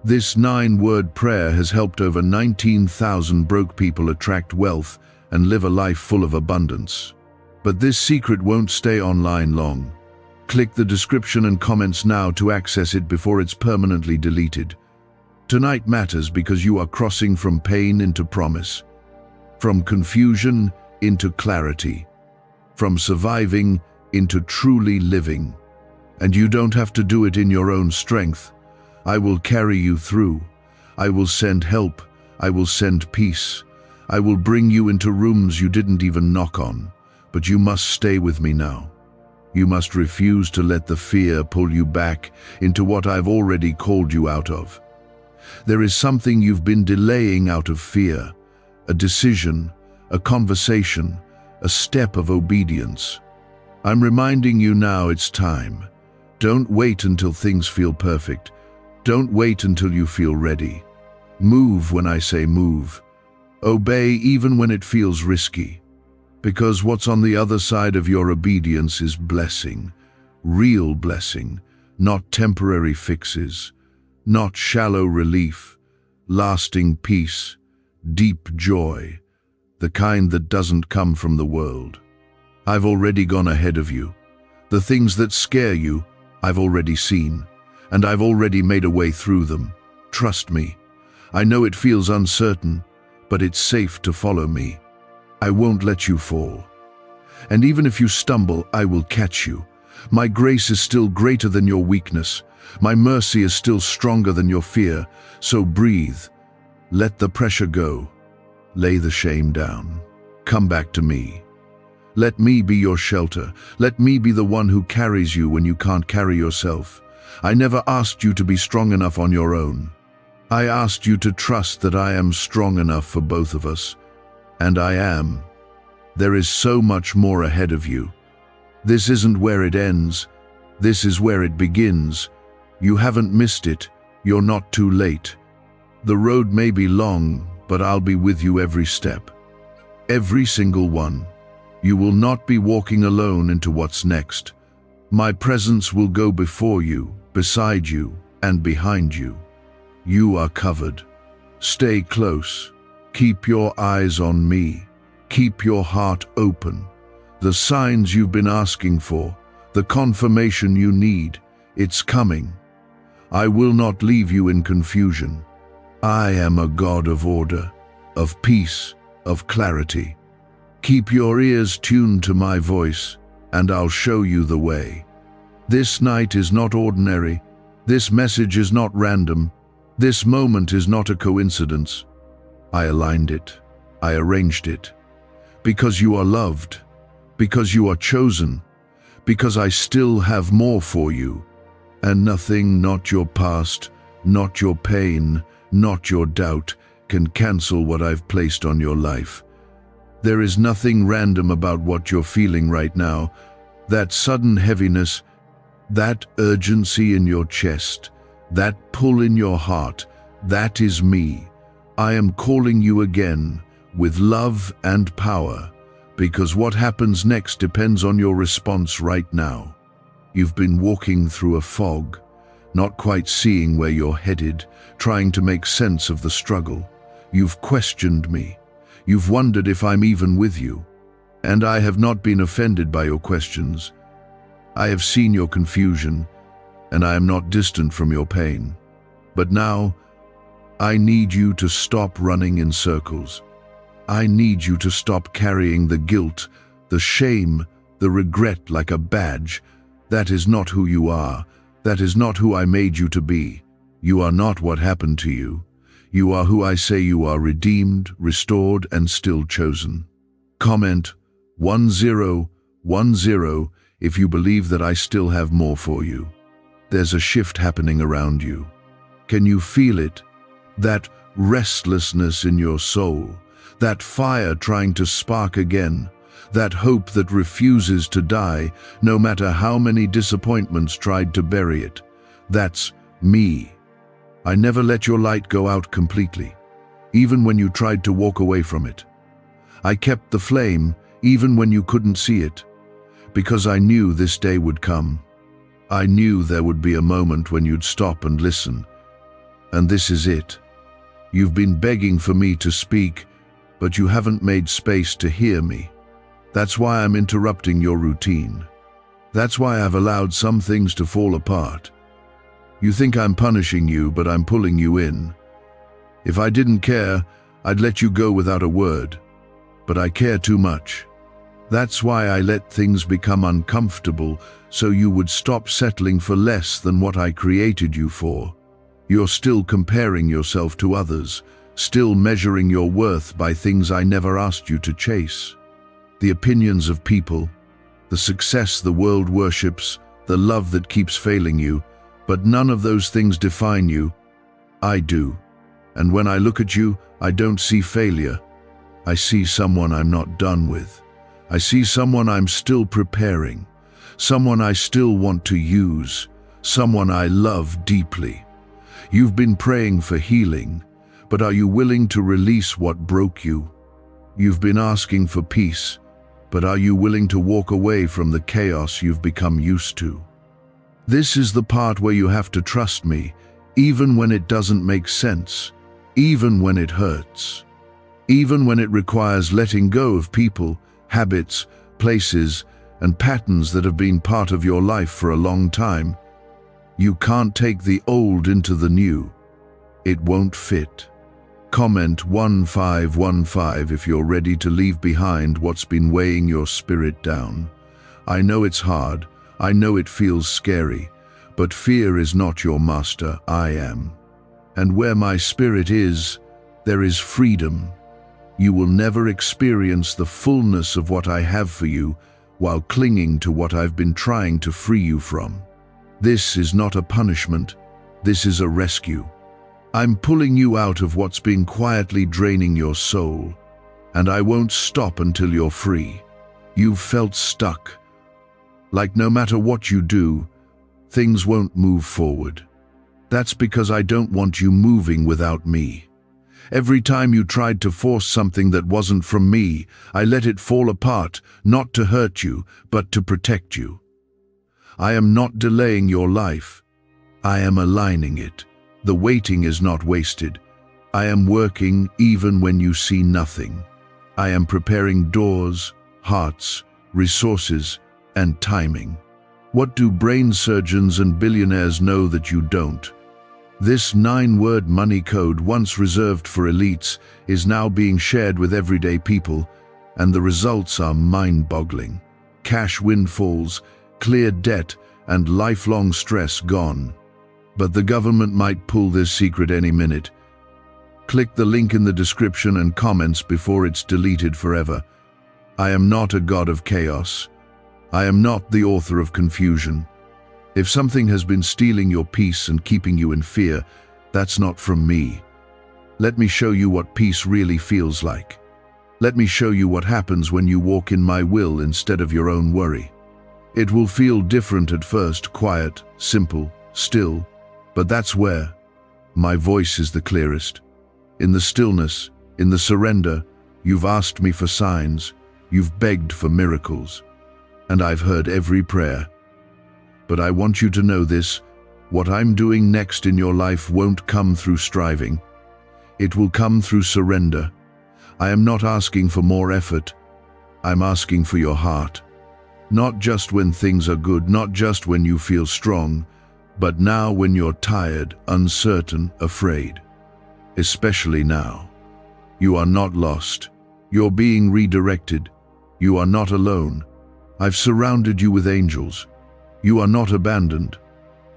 This 9-word prayer has helped over 19,000 broke people attract wealth and live a life full of abundance. But this secret won't stay online long. Click the description and comments now to access it before it's permanently deleted. Tonight matters because you are crossing from pain into promise, from confusion into clarity, from surviving into truly living. And you don't have to do it in your own strength. I will carry you through. I will send help. I will send peace. I will bring you into rooms you didn't even knock on. But you must stay with me now. You must refuse to let the fear pull you back into what I've already called you out of. There is something you've been delaying out of fear, a decision, a conversation, a step of obedience. I'm reminding you now it's time. Don't wait until things feel perfect. Don't wait until you feel ready. Move when I say move. Obey even when it feels risky. Because what's on the other side of your obedience is blessing, real blessing, not temporary fixes, not shallow relief, lasting peace, deep joy, the kind that doesn't come from the world. I've already gone ahead of you. The things that scare you, I've already seen, and I've already made a way through them. Trust me. I know it feels uncertain, but it's safe to follow me. I won't let you fall. And even if you stumble, I will catch you. My grace is still greater than your weakness. My mercy is still stronger than your fear. So breathe. Let the pressure go. Lay the shame down. Come back to me. Let me be your shelter. Let me be the one who carries you when you can't carry yourself. I never asked you to be strong enough on your own. I asked you to trust that I am strong enough for both of us. And I am. There is so much more ahead of you. This isn't where it ends. This is where it begins. You haven't missed it. You're not too late. The road may be long, but I'll be with you every step. Every single one. You will not be walking alone into what's next. My presence will go before you, beside you, and behind you. You are covered. Stay close. Keep your eyes on me. Keep your heart open. The signs you've been asking for, the confirmation you need, it's coming. I will not leave you in confusion. I am a God of order, of peace, of clarity. Keep your ears tuned to my voice, and I'll show you the way. This night is not ordinary. This message is not random. This moment is not a coincidence. I aligned it. I arranged it. Because you are loved. Because you are chosen. Because I still have more for you. And nothing, not your past, not your pain, not your doubt, can cancel what I've placed on your life. There is nothing random about what you're feeling right now. That sudden heaviness, that urgency in your chest, that pull in your heart, that is me. I am calling you again with love and power, because what happens next depends on your response right now. You've been walking through a fog, not quite seeing where you're headed, trying to make sense of the struggle. You've questioned me. You've wondered if I'm even with you. And I have not been offended by your questions. I have seen your confusion, and I am not distant from your pain. But now, I need you to stop running in circles. I need you to stop carrying the guilt, the shame, the regret like a badge. That is not who you are. That is not who I made you to be. You are not what happened to you. You are who I say you are, redeemed, restored, and still chosen. Comment 1010 if you believe that I still have more for you. There's a shift happening around you. Can you feel it? That restlessness in your soul, that fire trying to spark again, that hope that refuses to die, no matter how many disappointments tried to bury it. That's me. I never let your light go out completely, even when you tried to walk away from it. I kept the flame, even when you couldn't see it, because I knew this day would come. I knew there would be a moment when you'd stop and listen. And this is it. You've been begging for me to speak, but you haven't made space to hear me. That's why I'm interrupting your routine. That's why I've allowed some things to fall apart. You think I'm punishing you, but I'm pulling you in. If I didn't care, I'd let you go without a word. But I care too much. That's why I let things become uncomfortable, so you would stop settling for less than what I created you for. You're still comparing yourself to others, still measuring your worth by things I never asked you to chase. The opinions of people, the success the world worships, the love that keeps failing you, but none of those things define you. I do. And when I look at you, I don't see failure. I see someone I'm not done with. I see someone I'm still preparing, someone I still want to use, someone I love deeply. You've been praying for healing, but are you willing to release what broke you? You've been asking for peace, but are you willing to walk away from the chaos you've become used to? This is the part where you have to trust me, even when it doesn't make sense, even when it hurts. even when it requires letting go of people, habits, places, and patterns that have been part of your life for a long time. You can't take the old into the new. It won't fit. Comment 1515 if you're ready to leave behind what's been weighing your spirit down. I know it's hard, I know it feels scary, but fear is not your master, I am. And where my spirit is, there is freedom. You will never experience the fullness of what I have for you while clinging to what I've been trying to free you from. This is not a punishment, this is a rescue. I'm pulling you out of what's been quietly draining your soul, and I won't stop until you're free. You've felt stuck, like no matter what you do, things won't move forward. That's because I don't want you moving without me. Every time you tried to force something that wasn't from me, I let it fall apart, not to hurt you, but to protect you. I am not delaying your life. I am aligning it. The waiting is not wasted. I am working even when you see nothing. I am preparing doors, hearts, resources, and timing. What do brain surgeons and billionaires know that you don't? This 9-word money code, once reserved for elites, is now being shared with everyday people, and the results are mind-boggling. Cash windfalls, clear debt, and lifelong stress gone. But the government might pull this secret any minute. Click the link in the description and comments before it's deleted forever. I am not a god of chaos. I am not the author of confusion. If something has been stealing your peace and keeping you in fear, that's not from me. Let me show you what peace really feels like. Let me show you what happens when you walk in my will instead of your own worry. It will feel different at first, quiet, simple, still, but that's where my voice is the clearest. In the stillness, in the surrender, you've asked me for signs, you've begged for miracles, and I've heard every prayer. But I want you to know this: what I'm doing next in your life won't come through striving. It will come through surrender. I am not asking for more effort. I'm asking for your heart. Not just when things are good, not just when you feel strong, but now when you're tired, uncertain, afraid. Especially now. You are not lost. You're being redirected. You are not alone. I've surrounded you with angels. You are not abandoned.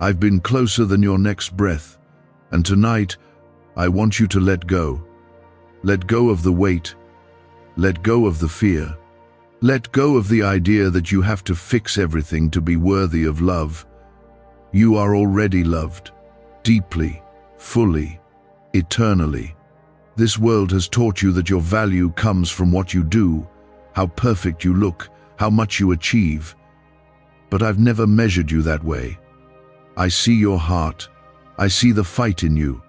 I've been closer than your next breath. And tonight, I want you to let go. Let go of the weight. Let go of the fear. Let go of the idea that you have to fix everything to be worthy of love. You are already loved. Deeply, fully, eternally. This world has taught you that your value comes from what you do, how perfect you look, how much you achieve. But I've never measured you that way. I see your heart. I see the fight in you,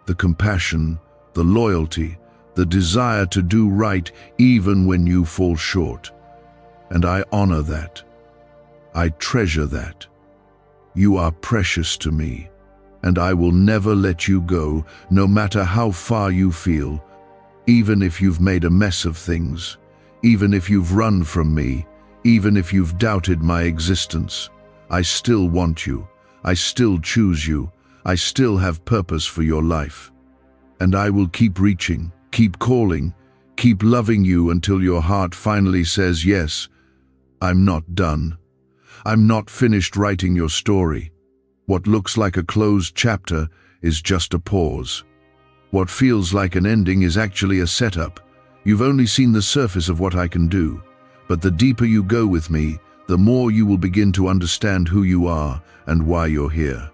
the compassion, the loyalty, the desire to do right even when you fall short. And I honor that. I treasure that. You are precious to me, and I will never let you go, no matter how far you feel, even if you've made a mess of things, even if you've run from me, even if you've doubted my existence. I still want you. I still choose you. I still have purpose for your life. And I will keep reaching, keep calling, keep loving you until your heart finally says, yes, I'm not done. I'm not finished writing your story. What looks like a closed chapter is just a pause. What feels like an ending is actually a setup. You've only seen the surface of what I can do, but the deeper you go with me, the more you will begin to understand who you are and why you're here.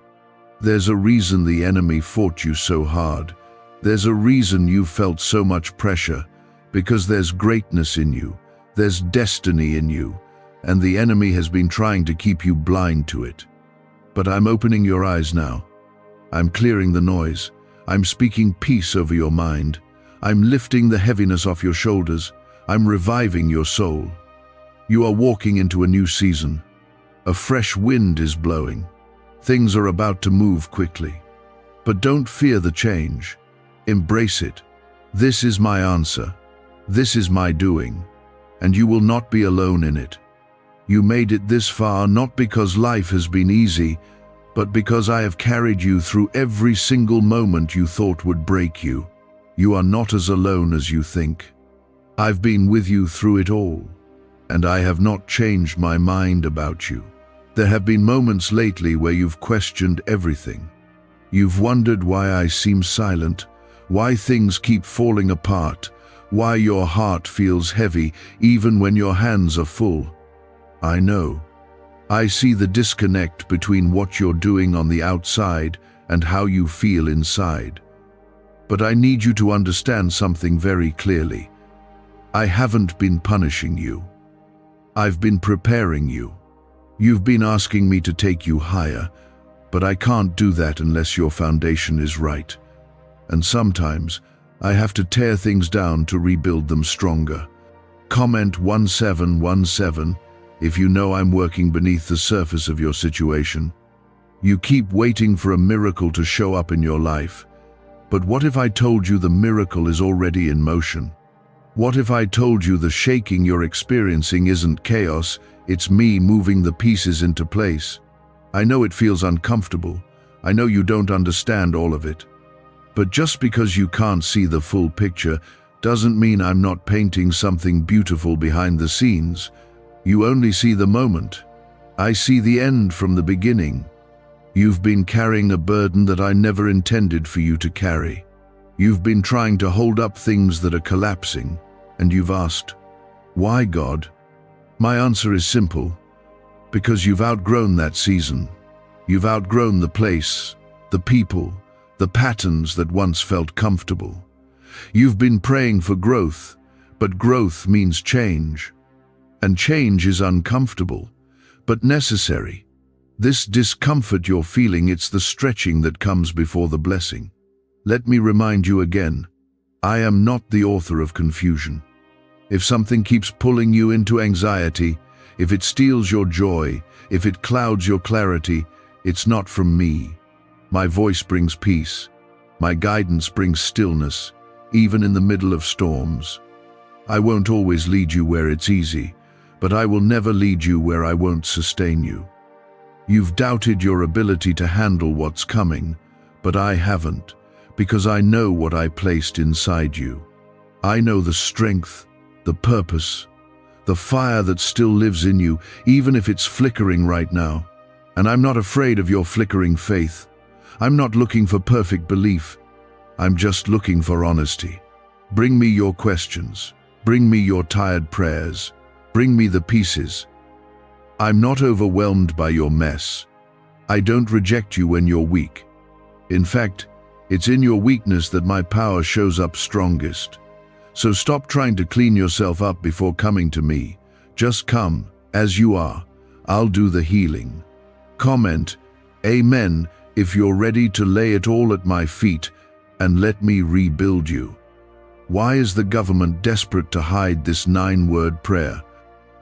There's a reason the enemy fought you so hard. There's a reason you felt so much pressure, because there's greatness in you, there's destiny in you, and the enemy has been trying to keep you blind to it. But I'm opening your eyes now. I'm clearing the noise. I'm speaking peace over your mind. I'm lifting the heaviness off your shoulders. I'm reviving your soul. You are walking into a new season. A fresh wind is blowing. Things are about to move quickly. But don't fear the change. Embrace it. This is my answer. This is my doing. And you will not be alone in it. You made it this far not because life has been easy, but because I have carried you through every single moment you thought would break you. You are not as alone as you think. I've been with you through it all, and I have not changed my mind about you. There have been moments lately where you've questioned everything. You've wondered why I seem silent, why things keep falling apart, why your heart feels heavy even when your hands are full. I know. I see the disconnect between what you're doing on the outside and how you feel inside. But I need you to understand something very clearly. I haven't been punishing you. I've been preparing you. You've been asking me to take you higher, but I can't do that unless your foundation is right. And sometimes I have to tear things down to rebuild them stronger. Comment 1717 if you know I'm working beneath the surface of your situation. You keep waiting for a miracle to show up in your life. But what if I told you the miracle is already in motion? What if I told you the shaking you're experiencing isn't chaos, it's me moving the pieces into place? I know it feels uncomfortable. I know you don't understand all of it. But just because you can't see the full picture doesn't mean I'm not painting something beautiful behind the scenes. You only see the moment. I see the end from the beginning. You've been carrying a burden that I never intended for you to carry. You've been trying to hold up things that are collapsing, and you've asked, "Why, God?" My answer is simple. Because you've outgrown that season. You've outgrown the place, the people, the patterns that once felt comfortable. You've been praying for growth, but growth means change. And change is uncomfortable, but necessary. This discomfort you're feeling, it's the stretching that comes before the blessing. Let me remind you again, I am not the author of confusion. If something keeps pulling you into anxiety, if it steals your joy, if it clouds your clarity, it's not from me. My voice brings peace. My guidance brings stillness, even in the middle of storms. I won't always lead you where it's easy, but I will never lead you where I won't sustain you. You've doubted your ability to handle what's coming, but I haven't, because I know what I placed inside you. I know the strength, the purpose, the fire that still lives in you, even if it's flickering right now. And I'm not afraid of your flickering faith. I'm not looking for perfect belief. I'm just looking for honesty. Bring me your questions. Bring me your tired prayers. Bring me the pieces. I'm not overwhelmed by your mess. I don't reject you when you're weak. In fact, it's in your weakness that my power shows up strongest. So stop trying to clean yourself up before coming to me. Just come, as you are. I'll do the healing. Comment, Amen, if you're ready to lay it all at my feet and let me rebuild you. Why is the government desperate to hide this 9-word prayer?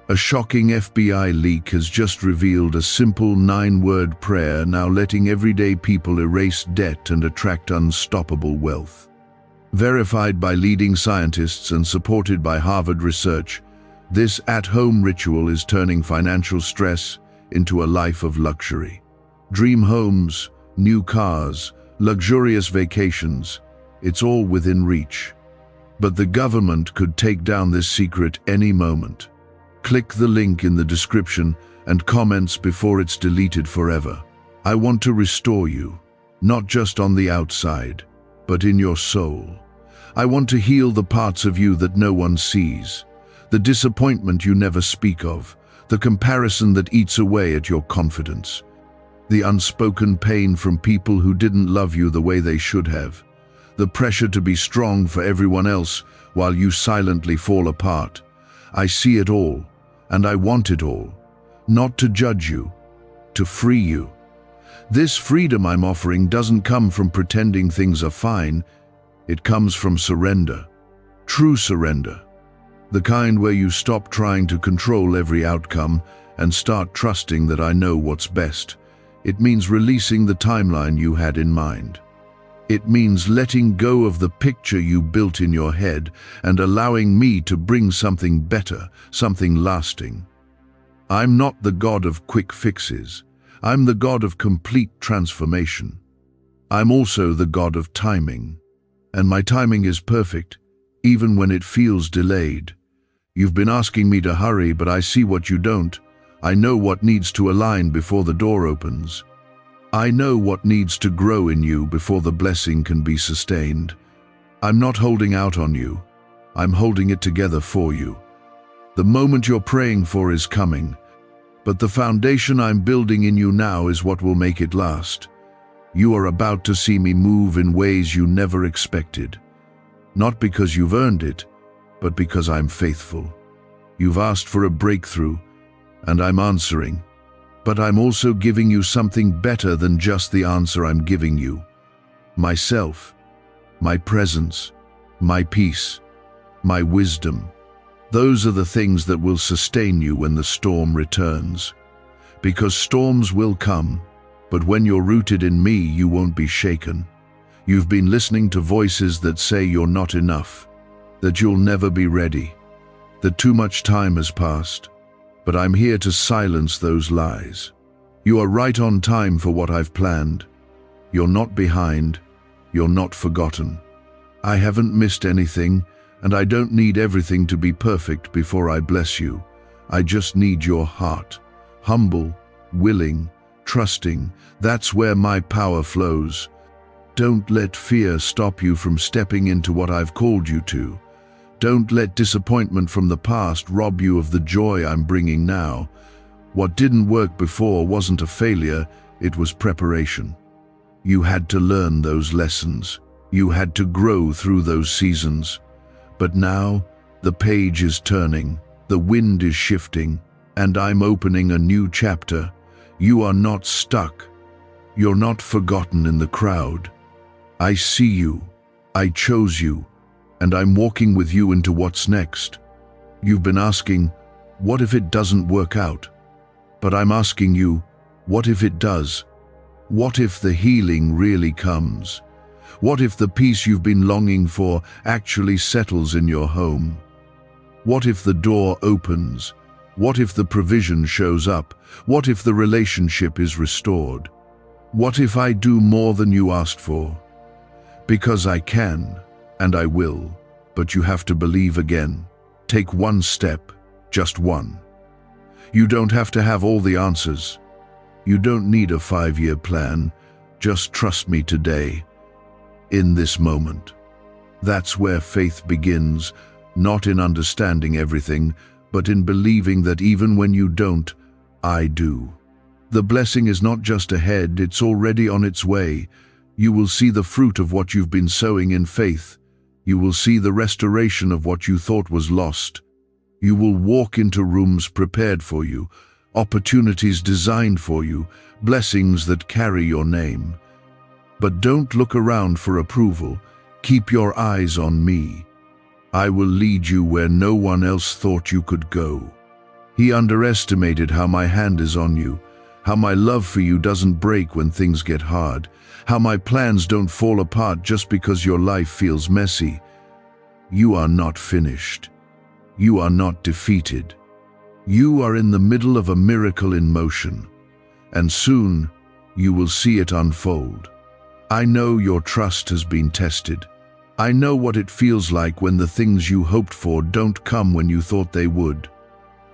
A shocking FBI leak has just revealed a simple 9-word prayer now letting everyday people erase debt and attract unstoppable wealth. Verified by leading scientists and supported by Harvard research, this at-home ritual is turning financial stress into a life of luxury. Dream homes, new cars, luxurious vacations, it's all within reach. But the government could take down this secret any moment. Click the link in the description and comments before it's deleted forever. I want to restore you, not just on the outside, but in your soul. I want to heal the parts of you that no one sees, the disappointment you never speak of, the comparison that eats away at your confidence, the unspoken pain from people who didn't love you the way they should have, the pressure to be strong for everyone else while you silently fall apart. I see it all, and I want it all, not to judge you, to free you. This freedom I'm offering doesn't come from pretending things are fine. It comes from surrender, true surrender, the kind where you stop trying to control every outcome and start trusting that I know what's best. It means releasing the timeline you had in mind. It means letting go of the picture you built in your head and allowing me to bring something better, something lasting. I'm not the God of quick fixes. I'm the God of complete transformation. I'm also the God of timing. And my timing is perfect, even when it feels delayed. You've been asking me to hurry, but I see what you don't. I know what needs to align before the door opens. I know what needs to grow in you before the blessing can be sustained. I'm not holding out on you. I'm holding it together for you. The moment you're praying for is coming, but the foundation I'm building in you now is what will make it last. You are about to see me move in ways you never expected. Not because you've earned it, but because I'm faithful. You've asked for a breakthrough, and I'm answering. But I'm also giving you something better than just the answer I'm giving you. Myself, my presence, my peace, my wisdom. Those are the things that will sustain you when the storm returns. Because storms will come, but when you're rooted in me, you won't be shaken. You've been listening to voices that say you're not enough, that you'll never be ready, that too much time has passed. But I'm here to silence those lies. You are right on time for what I've planned. You're not behind. You're not forgotten. I haven't missed anything, and I don't need everything to be perfect before I bless you. I just need your heart. Humble, willing, trusting. That's where my power flows. Don't let fear stop you from stepping into what I've called you to. Don't let disappointment from the past rob you of the joy I'm bringing now. What didn't work before wasn't a failure, it was preparation. You had to learn those lessons. You had to grow through those seasons. But now, the page is turning, the wind is shifting, and I'm opening a new chapter. You are not stuck. You're not forgotten in the crowd. I see you. I chose you. And I'm walking with you into what's next. You've been asking, what if it doesn't work out? But I'm asking you, what if it does? What if the healing really comes? What if the peace you've been longing for actually settles in your home? What if the door opens? What if the provision shows up? What if the relationship is restored? What if I do more than you asked for? Because I can. And I will, but you have to believe again. Take one step, just one. You don't have to have all the answers. You don't need a 5-year plan. Just trust me today, in this moment. That's where faith begins, not in understanding everything, but in believing that even when you don't, I do. The blessing is not just ahead, it's already on its way. You will see the fruit of what you've been sowing in faith. You will see the restoration of what you thought was lost. You will walk into rooms prepared for you, opportunities designed for you, blessings that carry your name. But don't look around for approval. Keep your eyes on me. I will lead you where no one else thought you could go. He underestimated how my hand is on you, how my love for you doesn't break when things get hard, how my plans don't fall apart just because your life feels messy. You are not finished. You are not defeated. You are in the middle of a miracle in motion, and soon you will see it unfold. I know your trust has been tested. I know what it feels like when the things you hoped for don't come when you thought they would.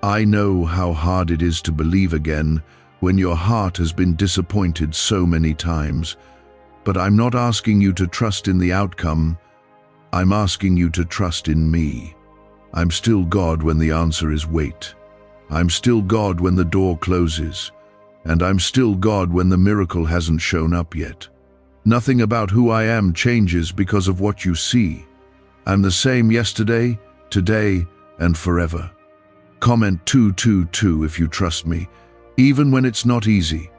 I know how hard it is to believe again when your heart has been disappointed so many times. But I'm not asking you to trust in the outcome. I'm asking you to trust in me. I'm still God when the answer is wait. I'm still God when the door closes. And I'm still God when the miracle hasn't shown up yet. Nothing about who I am changes because of what you see. I'm the same yesterday, today, and forever. Comment 222 if you trust me. Even when it's not easy,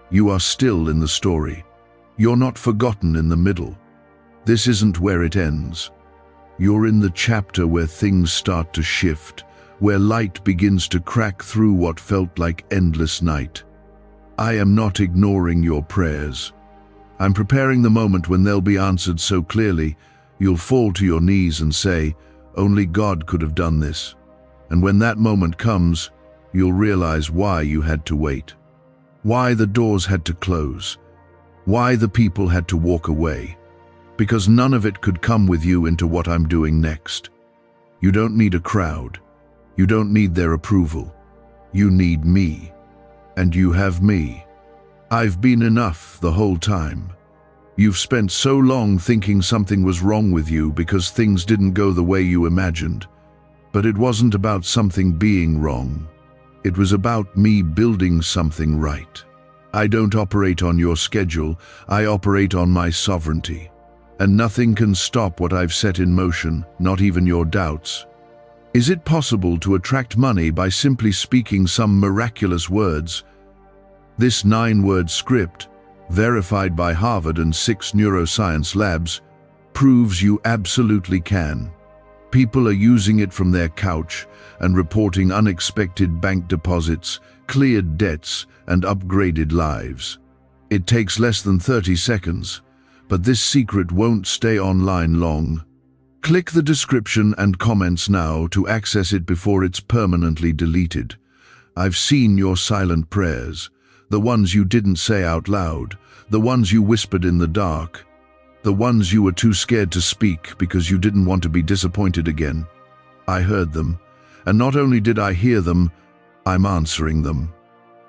you are still in the story. You're not forgotten in the middle. This isn't where it ends. You're in the chapter where things start to shift, where light begins to crack through what felt like endless night. I am not ignoring your prayers. I'm preparing the moment when they'll be answered so clearly, you'll fall to your knees and say, "Only God could have done this." And when that moment comes, you'll realize why you had to wait. Why the doors had to close. Why the people had to walk away. Because none of it could come with you into what I'm doing next. You don't need a crowd. You don't need their approval. You need me. And you have me. I've been enough the whole time. You've spent so long thinking something was wrong with you because things didn't go the way you imagined. But it wasn't about something being wrong. It was about me building something right. I don't operate on your schedule, I operate on my sovereignty. And nothing can stop what I've set in motion, not even your doubts. Is it possible to attract money by simply speaking some miraculous words? This 9-word script, verified by Harvard and 6 neuroscience labs, proves you absolutely can. People are using it from their couch and reporting unexpected bank deposits, cleared debts, and upgraded lives. It takes less than 30 seconds, but this secret won't stay online long. Click the description and comments now to access it before it's permanently deleted. I've seen your silent prayers, the ones you didn't say out loud, the ones you whispered in the dark, the ones you were too scared to speak because you didn't want to be disappointed again. I heard them, and not only did I hear them, I'm answering them.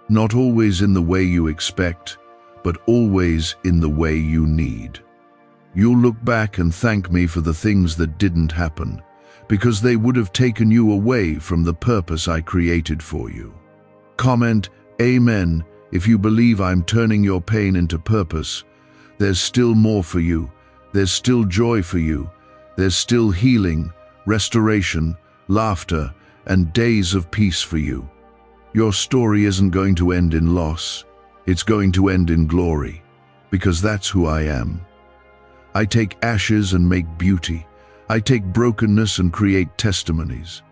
Not always in the way you expect, but always in the way you need. You'll look back and thank me for the things that didn't happen, because they would have taken you away from the purpose I created for you. Comment Amen if you believe I'm turning your pain into purpose. There's still more for you. There's still joy for you. There's still healing, restoration, laughter, and days of peace for you. Your story isn't going to end in loss. It's going to end in glory, because that's who I am. I take ashes and make beauty. I take brokenness and create testimonies.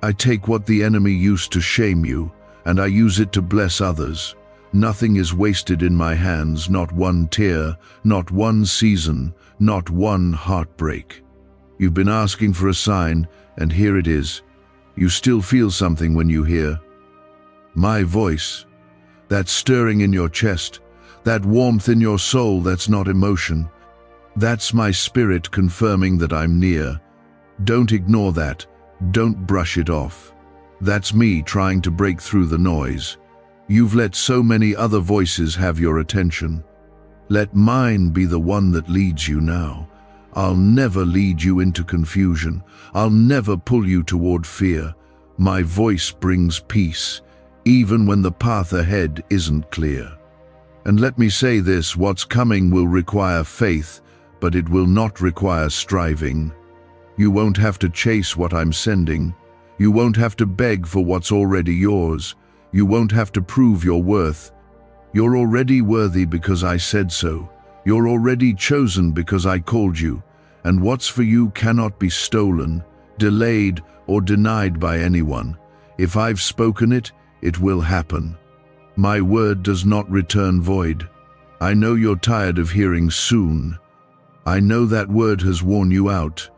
I take what the enemy used to shame you, and I use it to bless others. Nothing is wasted in my hands, not one tear, not one season, not one heartbreak. You've been asking for a sign, and here it is. You still feel something when you hear my voice. That stirring in your chest, that warmth in your soul that's not emotion. That's my spirit confirming that I'm near. Don't ignore that. Don't brush it off. That's me trying to break through the noise. You've let so many other voices have your attention. Let mine be the one that leads you now. I'll never lead you into confusion. I'll never pull you toward fear. My voice brings peace, even when the path ahead isn't clear. And let me say this, what's coming will require faith, but it will not require striving. You won't have to chase what I'm sending. You won't have to beg for what's already yours. You won't have to prove your worth. You're already worthy because I said so. You're already chosen because I called you. And what's for you cannot be stolen, delayed, or denied by anyone. If I've spoken it, it will happen. My word does not return void. I know you're tired of hearing soon. I know that word has worn you out.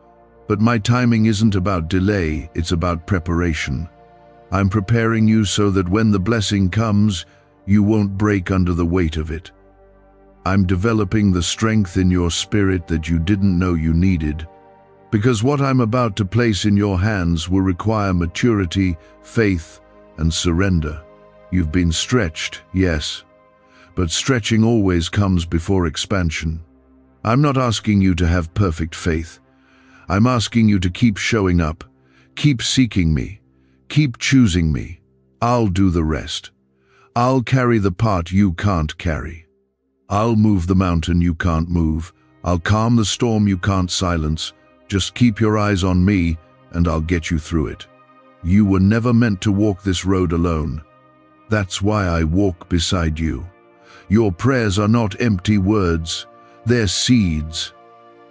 But my timing isn't about delay, it's about preparation. I'm preparing you so that when the blessing comes, you won't break under the weight of it. I'm developing the strength in your spirit that you didn't know you needed. Because what I'm about to place in your hands will require maturity, faith, and surrender. You've been stretched, yes, but stretching always comes before expansion. I'm not asking you to have perfect faith. I'm asking you to keep showing up, keep seeking me, keep choosing me. I'll do the rest. I'll carry the part you can't carry. I'll move the mountain you can't move. I'll calm the storm you can't silence. Just keep your eyes on me, and I'll get you through it. You were never meant to walk this road alone. That's why I walk beside you. Your prayers are not empty words, they're seeds.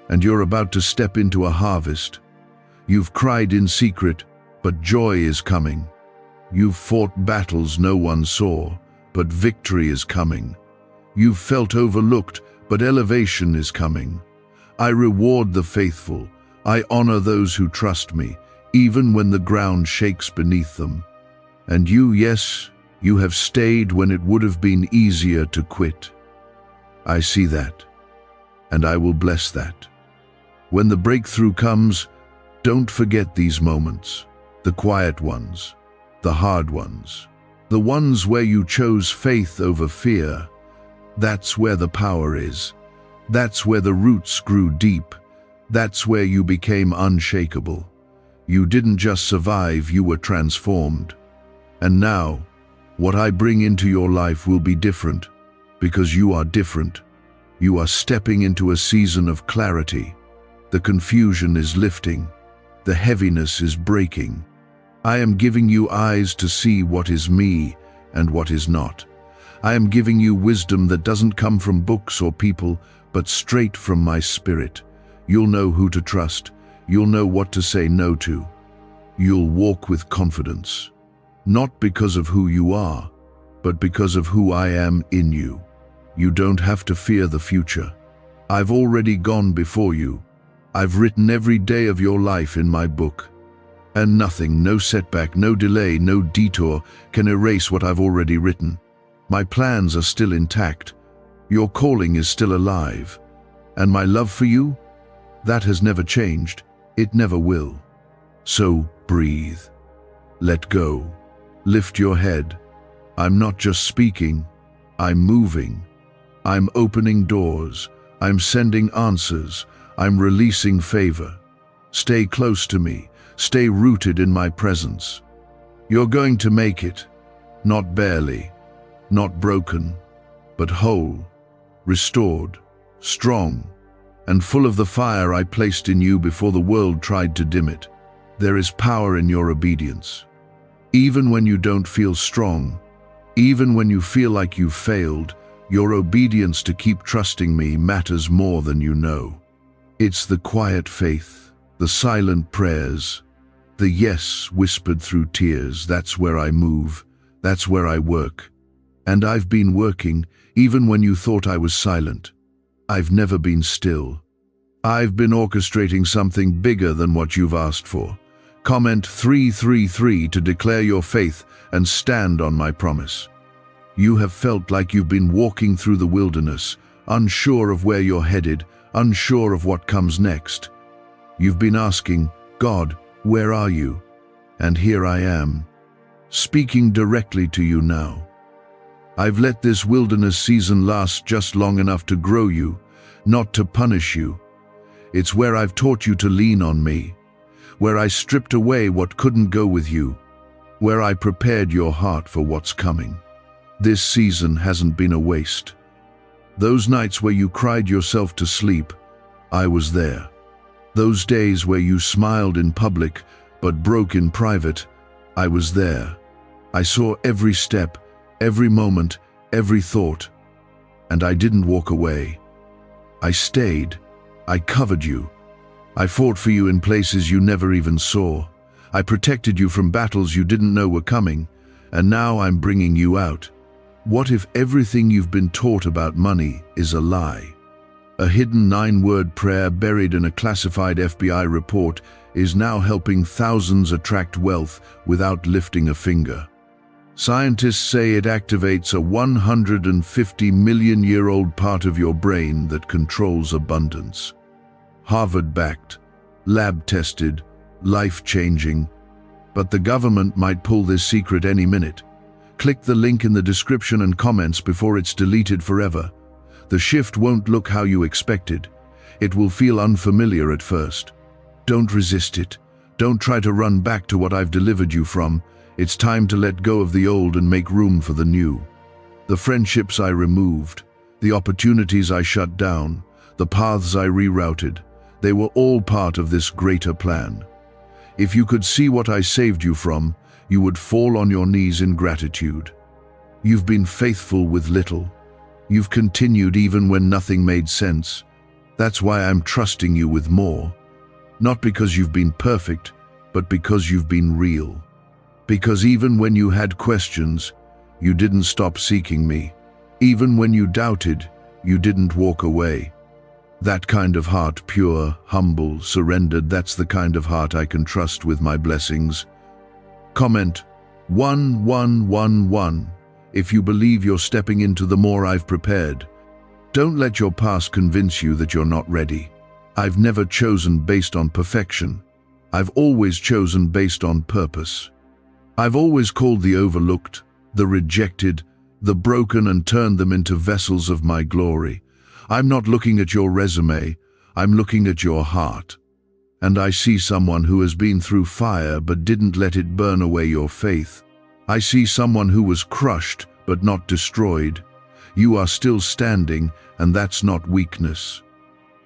And you're about to step into a harvest. You've cried in secret, but joy is coming. You've fought battles no one saw, but victory is coming. You've felt overlooked, but elevation is coming. I reward the faithful. I honor those who trust me, even when the ground shakes beneath them. And you, yes, you have stayed when it would have been easier to quit. I see that, and I will bless that. When the breakthrough comes, don't forget these moments, the quiet ones, the hard ones, the ones where you chose faith over fear. That's where the power is. That's where the roots grew deep. That's where you became unshakable. You didn't just survive, you were transformed. And now, what I bring into your life will be different, because you are different. You are stepping into a season of clarity. The confusion is lifting. The heaviness is breaking. I am giving you eyes to see what is me and what is not. I am giving you wisdom that doesn't come from books or people, but straight from my spirit. You'll know who to trust. You'll know what to say no to. You'll walk with confidence, not because of who you are, but because of who I am in you. You don't have to fear the future. I've already gone before you. I've written every day of your life in my book. And nothing, no setback, no delay, no detour can erase what I've already written. My plans are still intact. Your calling is still alive. And my love for you? That has never changed. It never will. So breathe. Let go. Lift your head. I'm not just speaking. I'm moving. I'm opening doors. I'm sending answers. I'm releasing favor. Stay close to me. Stay rooted in my presence. You're going to make it. Not barely. Not broken. But whole. Restored. Strong. And full of the fire I placed in you before the world tried to dim it. There is power in your obedience. Even when you don't feel strong, even when you feel like you've failed, your obedience to keep trusting me matters more than you know. It's the quiet faith, the silent prayers, the yes whispered through tears. That's where I move. That's where I work. And I've been working, even when you thought I was silent. I've never been still. I've been orchestrating something bigger than what you've asked for. Comment 333 to declare your faith and stand on my promise. You have felt like you've been walking through the wilderness, unsure of where you're headed, unsure of what comes next. You've been asking, God, where are you? And here I am, speaking directly to you now. I've let this wilderness season last just long enough to grow you, not to punish you. It's where I've taught you to lean on me, where I stripped away what couldn't go with you, where I prepared your heart for what's coming. This season hasn't been a waste. Those nights where you cried yourself to sleep, I was there. Those days where you smiled in public but broke in private, I was there. I saw every step, every moment, every thought, and I didn't walk away. I stayed. I covered you. I fought for you in places you never even saw. I protected you from battles you didn't know were coming, and now I'm bringing you out. What if everything you've been taught about money is a lie? A hidden 9-word prayer buried in a classified FBI report is now helping thousands attract wealth without lifting a finger. Scientists say it activates a 150-million-year-old part of your brain that controls abundance. Harvard-backed, lab-tested, life-changing, but the government might pull this secret any minute. Click the link in the description and comments before it's deleted forever. The shift won't look how you expected. It will feel unfamiliar at first. Don't resist it. Don't try to run back to what I've delivered you from. It's time to let go of the old and make room for the new. The friendships I removed, the opportunities I shut down, the paths I rerouted, they were all part of this greater plan. If you could see what I saved you from, you would fall on your knees in gratitude. You've been faithful with little. You've continued even when nothing made sense. That's why I'm trusting you with more. Not because you've been perfect, but because you've been real. Because even when you had questions, you didn't stop seeking me. Even when you doubted, You didn't walk away. That kind of heart, pure, humble, surrendered, that's the kind of heart I can trust with my blessings. Comment 1111 if you believe you're stepping into the more I've prepared. Don't let your past convince you that you're not ready. I've never chosen based on perfection. I've always chosen based on purpose. I've always called the overlooked, the rejected, the broken and turned them into vessels of my glory. I'm not looking at your resume, I'm looking at your heart. And I see someone who has been through fire but didn't let it burn away your faith. I see someone who was crushed but not destroyed. You are still standing, and that's not weakness.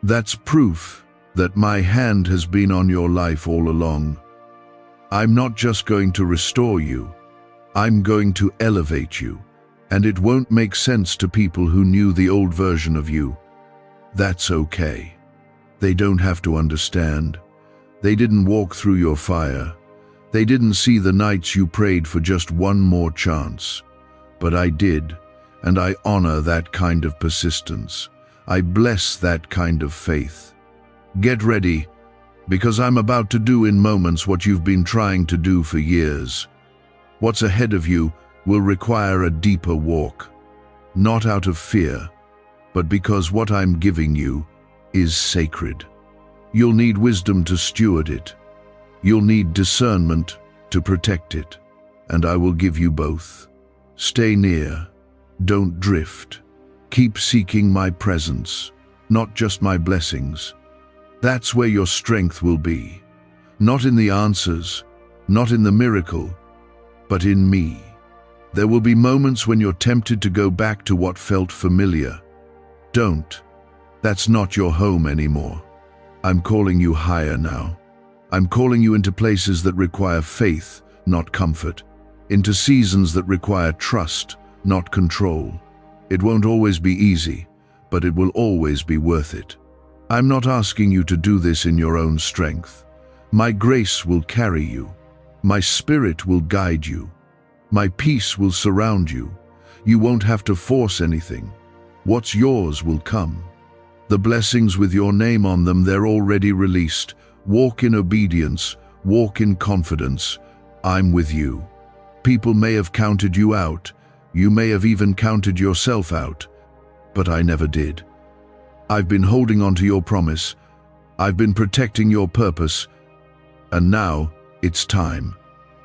That's proof that my hand has been on your life all along. I'm not just going to restore you, I'm going to elevate you. And it won't make sense to people who knew the old version of you. That's okay. They don't have to understand. They didn't walk through your fire. They didn't see the nights you prayed for just one more chance. But I did, and I honor that kind of persistence. I bless that kind of faith. Get ready, because I'm about to do in moments what you've been trying to do for years. What's ahead of you will require a deeper walk, not out of fear, but because what I'm giving you is sacred. You'll need wisdom to steward it. You'll need discernment to protect it, and I will give you both. Stay near, don't drift. Keep seeking my presence, not just my blessings. That's where your strength will be, not in the answers, not in the miracle, but in me. There will be moments when you're tempted to go back to what felt familiar. Don't. That's not your home anymore. I'm calling you higher now. I'm calling you into places that require faith, not comfort. Into seasons that require trust, not control. It won't always be easy, but it will always be worth it. I'm not asking you to do this in your own strength. My grace will carry you. My spirit will guide you. My peace will surround you. You won't have to force anything. What's yours will come. The blessings with your name on them, they're already released. Walk in obedience, walk in confidence. I'm with you. People may have counted you out. You may have even counted yourself out. But I never did. I've been holding on to your promise. I've been protecting your purpose. And now it's time.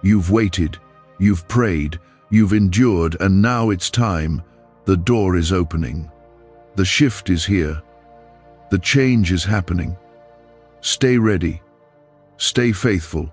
You've waited. You've prayed, you've endured, and now it's time. The door is opening. The shift is here. The change is happening. Stay ready. Stay faithful.